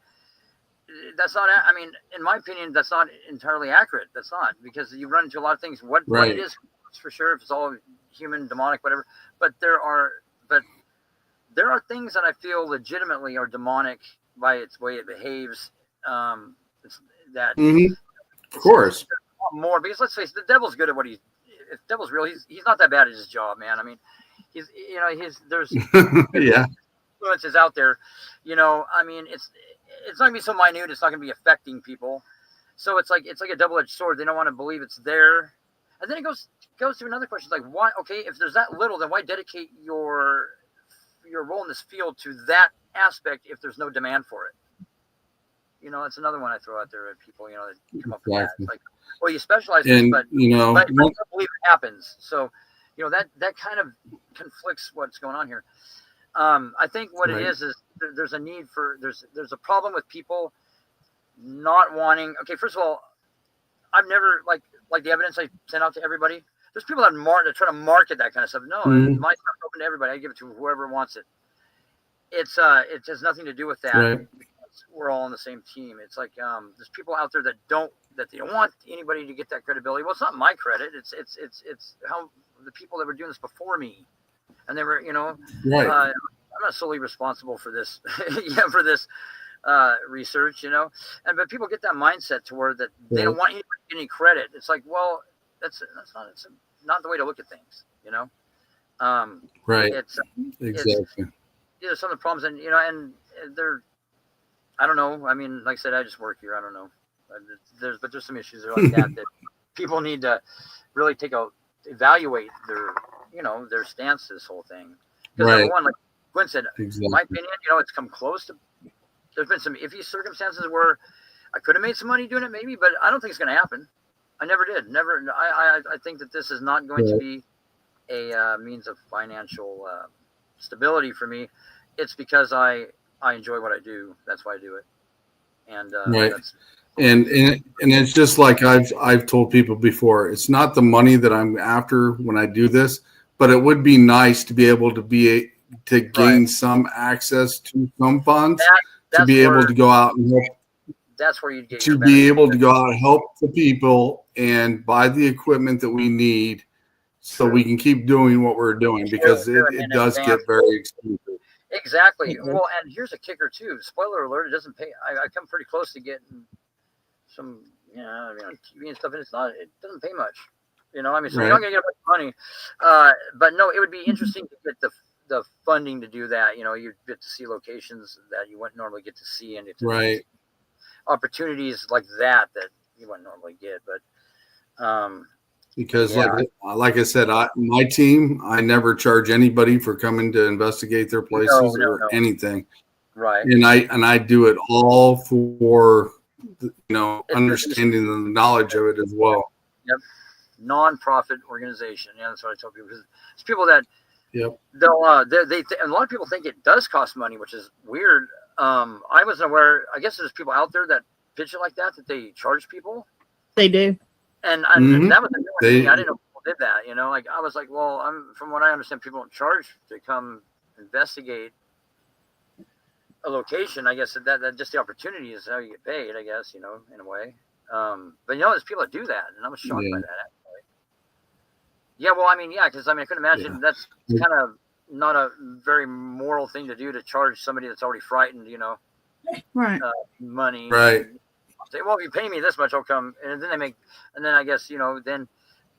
that's not. I mean, in my opinion, that's not entirely accurate. That's not, because you run into a lot of things. What it is for sure, if it's all human, demonic, whatever. But there are things that I feel legitimately are demonic by its way it behaves. Of course, more, because let's face it, the devil's good at what if the devil's real, he's not that bad at his job, man. I mean, there's yeah, influences out there. I mean, it's not gonna be so minute. It's not gonna be affecting people. So it's like a double-edged sword. They don't want to believe it's there, and then it goes to another question. It's like, why? Okay, if there's that little, then why dedicate your role in this field to that aspect if there's no demand for it? That's another one I throw out there at people, that come up with that. It's like, well, you specialize in this, but you don't believe it happens. So, that kind of conflicts what's going on here. I think what it is there's a need for, there's a problem with people not wanting, okay, first of all, I've never, like the evidence I sent out to everybody, there's people that try to market that kind of stuff. No, my stuff's open to everybody. I give it to whoever wants it. It has nothing to do with that. Right. We're all on the same team. It's like there's people out there that they don't want anybody to get that credibility. Well, it's not my credit. It's how the people that were doing this before me, and they were I'm not solely responsible for this research, but people get that mindset to where that they don't want anybody to get any credit. It's like, well, that's not the way to look at things, right. It's exactly. These are some of the problems, and they're, I don't know. I mean, like I said, I just work here. I don't know. There's some issues like that people need to really evaluate their stance to this whole thing. Because number one, like Gwen said, in my opinion, it's come close to. There's been some iffy circumstances where I could have made some money doing it, maybe, but I don't think it's going to happen. I never did. Never. I think that this is not going to be a means of financial stability for me. It's because I enjoy what I do. That's why I do it. And that's, and it's just like I've told people before. It's not the money that I'm after when I do this, but it would be nice to be able to gain some access to some funds to be able to go out and help. That's where you get to be able to go out and help the people and buy the equipment that we need, so we can keep doing what we're doing, because it does get very expensive. Exactly. Well, and here's a kicker too. Spoiler alert: it doesn't pay. I come pretty close to getting some, TV and stuff, and it doesn't pay much. I mean, so you're not gonna get much money. But no, it would be interesting to get the funding to do that. You get to see locations that you wouldn't normally get to see, and it's opportunities like that you wouldn't normally get. But Because Yeah. like I said, my team, I never charge anybody for coming to investigate their places or No. anything. Right. And I do it all for It's understanding the knowledge of it as well. Yep. Non-profit organization. Yeah, that's what I tell people. Because it's people that Yep. they'll and a lot of people think it does cost money, which is weird. I wasn't aware. I guess there's people out there that pitch it like that they charge people. They do. And Mhm. that was the new one to me. I didn't know people did that. Like I was like, well, from what I understand, people don't charge to come investigate a location. I guess that just the opportunity is how you get paid. I guess in a way. But there's people that do that, and I was shocked by that. Actually. Yeah, well, because I couldn't imagine that's kind of not a very moral thing to do to charge somebody that's already frightened. Right. Money. Right. Say, well, if you pay me this much, I'll come. And then I guess, then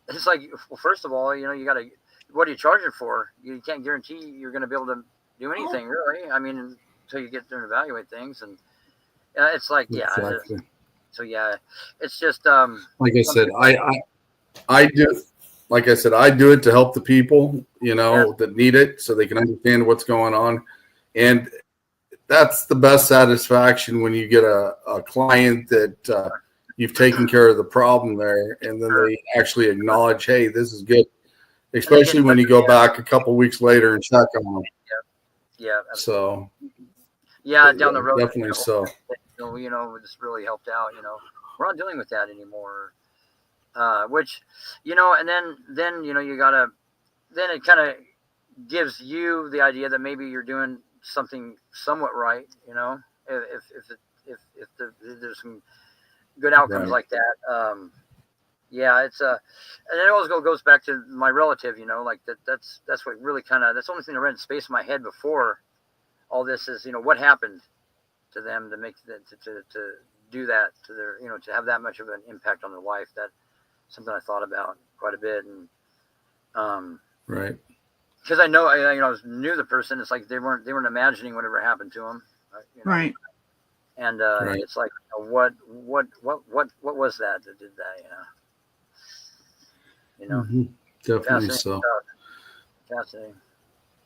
it's like, well, first of all, you got to, what are you charging for? You can't guarantee you're going to be able to do anything, really. Until you get there and evaluate things. And it's like, Exactly. It's just, like I said, I do, like I said, I do it to help the people, that need it so they can understand what's going on. And that's the best satisfaction when you get a client that you've taken care of the problem there, and then they actually acknowledge, hey, this is good. Especially when you go back a couple weeks later and check on them. Yeah. So. Down the road. Definitely so. This really helped out. We're not dealing with that anymore. Which, and then you gotta. Then it kind of gives you the idea that maybe you're doing something somewhat right, if there's some good outcomes like that. It's and it always goes back to my relative, like that's what really that's the only thing that ran space in my head before all this is, what happened to them to make to do that to their, to have that much of an impact on their life. That's something I thought about quite a bit. And right. Because I know, I knew the person. It's like they weren't imagining whatever happened to them, Right. And it's like, what was that did that? Mm-hmm. Definitely so. Fascinating.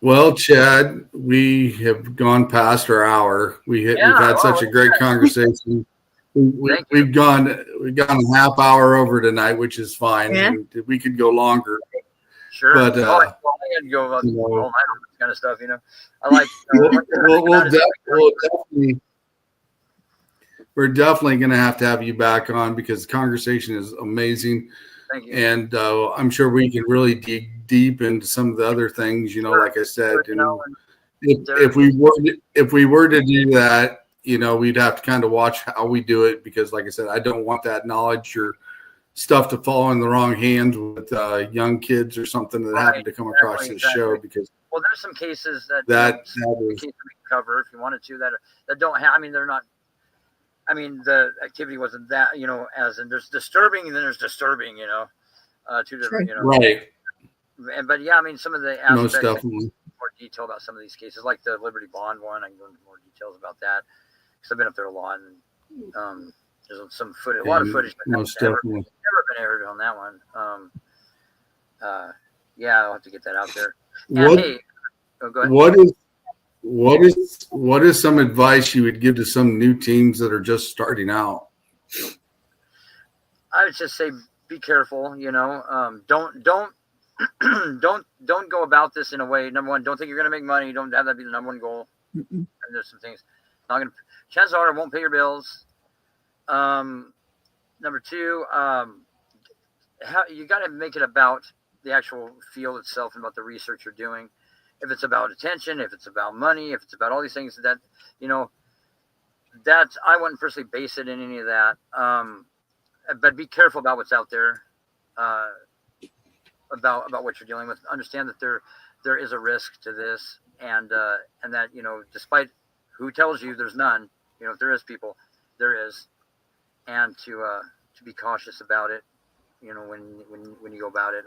Well, Chad, we have gone past our hour. We've had such a great conversation. We've gone a half hour over tonight, which is fine. Yeah. We could go longer. Sure. But I could go all night on this kind of stuff. I like. We're definitely going to have you back on because the conversation is amazing. Thank you. And I'm sure we can really dig deep into some of the other things. Like I said, if we were to do that, we'd have to kind of watch how we do it because, like I said, I don't want that knowledge or stuff to fall in the wrong hands with young kids or something that happen to come across this show. Because there's some cases that is, we can cover if you wanted to that don't have. They're not. The activity wasn't that as in there's disturbing and then there's disturbing. Two different. Right. But some of the aspects. Most definitely. More detail about some of these cases, like the Liberty Bond one. I can go into more details about that because I've been up there a lot, and there's some footage, a lot of footage. Most definitely. Never been aired on that one. I'll have to get that out there. Go ahead. What is some advice you would give to some new teams that are just starting out? I would just say be careful. Don't go about this in a way. Number one, don't think you're going to make money. Don't have that be the number one goal. Mm-mm. And there's some things chances are it won't pay your bills. Number two, you got to make it about the actual field itself and about the research you're doing. If it's about attention, if it's about money, if it's about all these things that I wouldn't personally base it in any of that. But be careful about what's out there. About what you're dealing with. Understand that there is a risk to this, and that despite who tells you there's none, if there is people, there is, and to be cautious about it. When you go about it,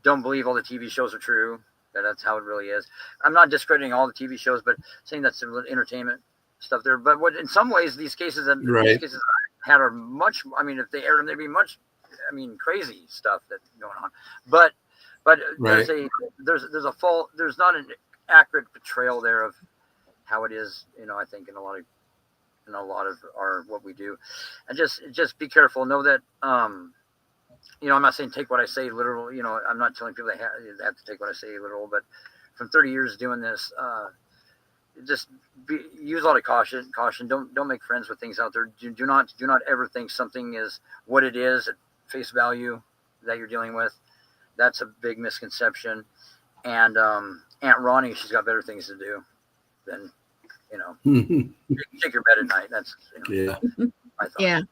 don't believe all the TV shows are true. That's how it really is. I'm not discrediting all the TV shows, but saying that's entertainment stuff there. But what in some ways these cases that I had are much. If they aired them, they'd be much I mean, crazy stuff that's going on. But Right. there's not an accurate portrayal there of how it is. I think in a lot of our what we do, and just be careful. Know that I'm not saying take what I say literal. I'm not telling people they have to take what I say literal, but from 30 years doing this, just use a lot of caution. Don't make friends with things out there. Do not ever think something is what it is at face value that you're dealing with. That's a big misconception. And Aunt Ronnie, she's got better things to do than take your bed at night. That's Yeah. I thought. Yeah.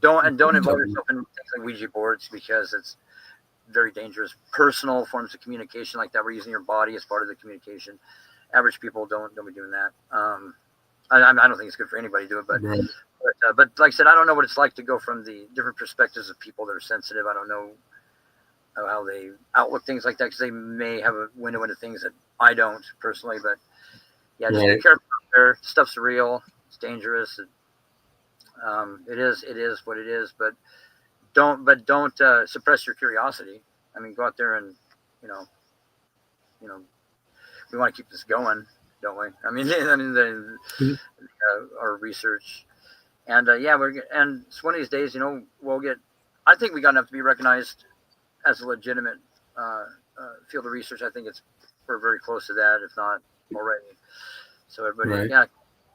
Don't involve yourself in things like Ouija boards because it's very dangerous. Personal forms of communication like that, we're using your body as part of the communication. Average people don't be doing that. I don't think it's good for anybody to do it, but Right. but like I said, I don't know what it's like to go from the different perspectives of people that are sensitive. I don't know how they outlook things like that because they may have a window into things that I don't personally. But yeah, just Right. be careful out there. Stuff's real. It's dangerous. It is what it is. But don't suppress your curiosity. I mean, go out there and we want to keep this going, don't we? I mean, our research, and and it's one of these days, we'll get. I think we got enough to be recognized as a legitimate field of research. I think we're very close to that, if not already. So everybody, Right.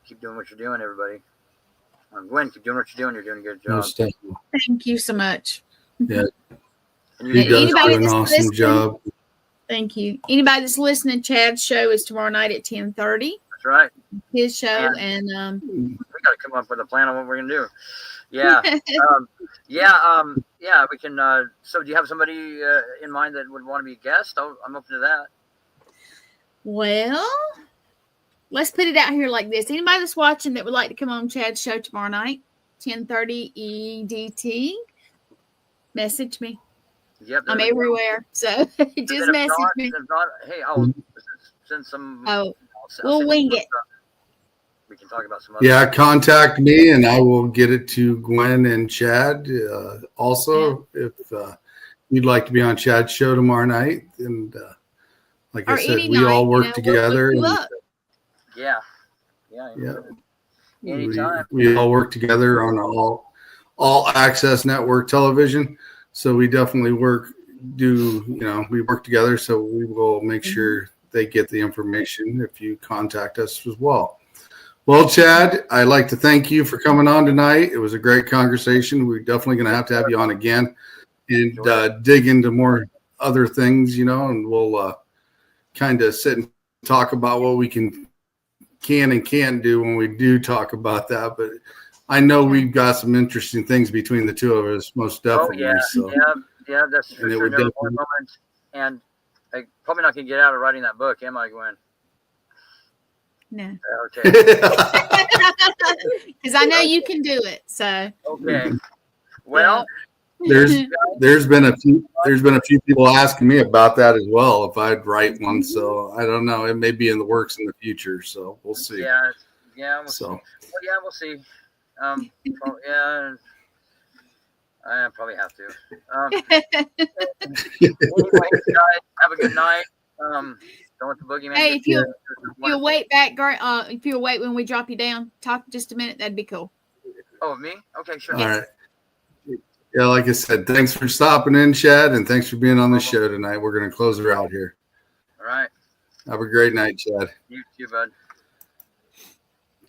keep doing what you're doing, everybody. Gwen, keep doing what you're doing. You're doing a good job. Most definitely. Thank you so much. Yeah. And He does anybody do an that's awesome listening- job. Thank you. Anybody that's listening, Chad's show is tomorrow night at 10:30. That's right. His show, and We got to come up with a plan on what we're gonna do. Yeah. We can. So, do you have somebody in mind that would want to be a guest? I'm open to that. well, let's put it out here like this. Anybody that's watching that would like to come on Chad's show tomorrow night, 10:30 EDT, message me. Yep. I'm everywhere, so just message me. If not, hey, I'll send some. Oh, I'll we'll send wing some it. stuff. We can talk about some other. Yeah, contact me and I will get it to Gwen and Chad. Also, if you'd like to be on Chad's show tomorrow night, and like Or I said, any we night, all work we'll together. look you and- up. Yeah. Yeah. Anytime. We all work together on all access network television. So we definitely we work together. So we will make sure they get the information if you contact us as well. Well, Chad, I'd like to thank you for coming on tonight. It was a great conversation. We're definitely going to have you on again and dig into more other things, and we'll kind of sit and talk about what we can and can't do when we do talk about that. But I know we've got some interesting things between the two of us, most definitely. Yeah, that's for And it sure. would Never definitely- one moment. And I'm probably not gonna get out of writing that book, am I, Gwen? No, Okay. because I know you can do it. So Okay. Well, There's been a few people asking me about that as well, if I'd write one. So I don't know. It may be in the works in the future. So we'll see. yeah. We'll see. I probably have to. Anyway, guys, have a good night. Don't let the boogeyman. Hey, get you. if you'll wait back, if you'll wait when we drop you down, talk just a minute. That'd be cool. Oh, me? Okay, sure. All right. Yeah, like I said, thanks for stopping in, Chad, and thanks for being on the show tonight. We're going to close her out here. All right. Have a great night, Chad. You too, bud.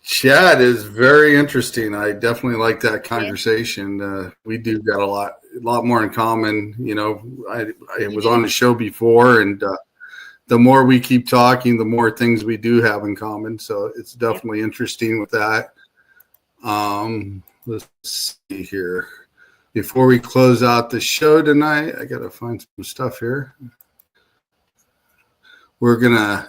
Chad is very interesting. I definitely like that conversation. We do got a lot more in common. I was on the show before, and the more we keep talking, the more things we do have in common. So it's definitely interesting with that. Let's see here. Before we close out the show tonight, I got to find some stuff here. We're going to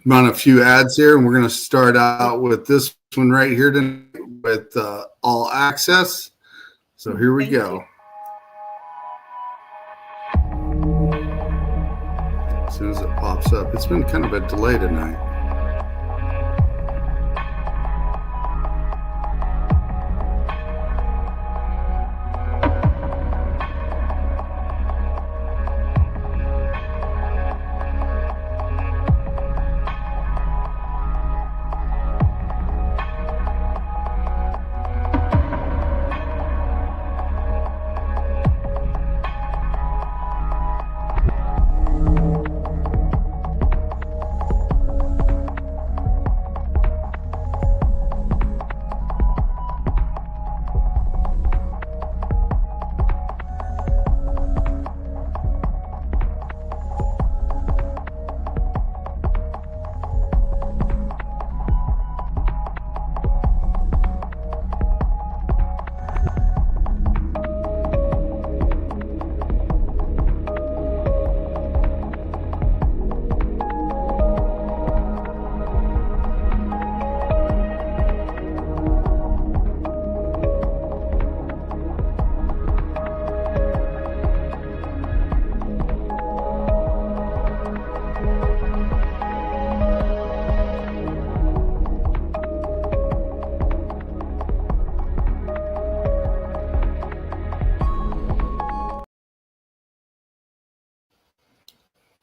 run a few ads here, and we're going to start out with this one right here tonight with All Access. So here we go. As soon as it pops up, it's been kind of a delay tonight.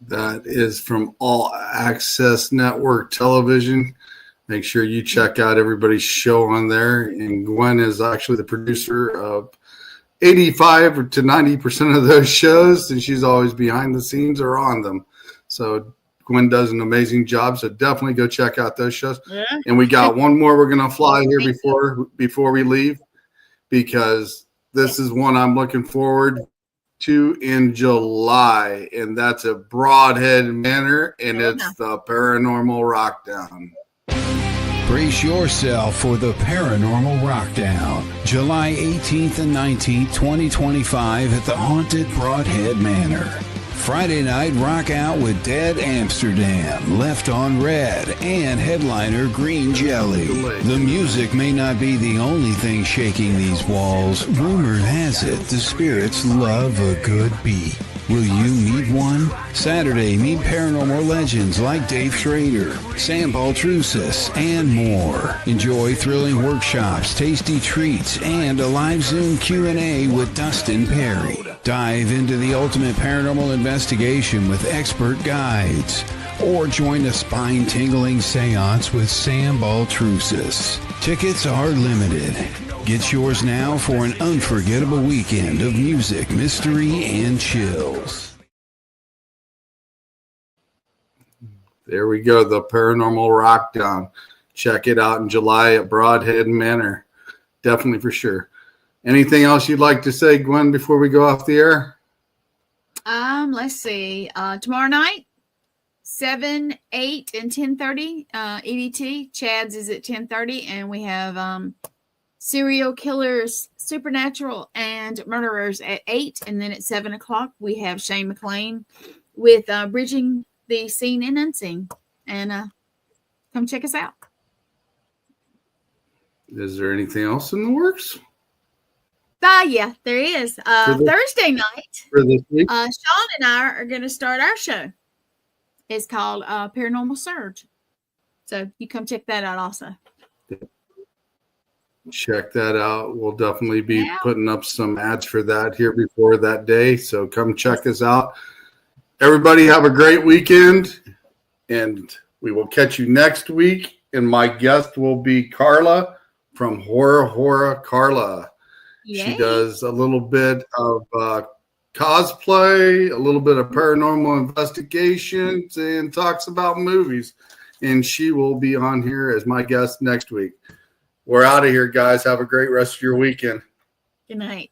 That is from All Access Network Television. Make sure you check out everybody's show on there. And Gwen is actually the producer of 85 to 90% of those shows, and she's always behind the scenes or on them. So Gwen does an amazing job. So definitely go check out those shows. Yeah. And we got one more we're going to fly here before we leave, because this is one I'm looking forward to in July, and that's at Broadhead Manor, and it's the Paranormal Rockdown. Brace yourself for the Paranormal Rockdown, July 18th and 19th, 2025 at the haunted Broadhead Manor. Friday night, rock out with Dead Amsterdam, Left on Red, and headliner Green Jelly. The music may not be the only thing shaking these walls. Rumor has it the spirits love a good beat. Will you meet one? Saturday, meet paranormal legends like Dave Schrader, Sam Baltrusis, and more. Enjoy thrilling workshops, tasty treats, and a live Zoom Q&A with Dustin Perry. Dive into the ultimate paranormal investigation with expert guides. Or join a spine-tingling seance with Sam Baltrusis. Tickets are limited. Get yours now for an unforgettable weekend of music, mystery, and chills. There we go, the Paranormal Rockdown. Check it out in July at Broadhead Manor. Definitely for sure. Anything else you'd like to say, Gwen, before we go off the air? Let's see. Tomorrow night, 7, 8, and 10:30 EDT. Chad's is at 10:30, and we have serial killers, supernatural, and murderers at 8, and then at 7 o'clock we have Shane McLean with Bridging the Seen and Unseen. And come check us out. Is there anything else in the works? Yeah, there is. Thursday night, for this week, Sean and I are going to start our show. It's called Paranormal Surge. So you come check that out also. Check that out. We'll definitely be putting up some ads for that here before that day. So come check us out. Everybody have a great weekend, and we will catch you next week. And my guest will be Carla from Horror Carla. Yay. She does a little bit of cosplay, a little bit of paranormal investigations, and talks about movies. And she will be on here as my guest next week. We're out of here, guys. Have a great rest of your weekend. Good night.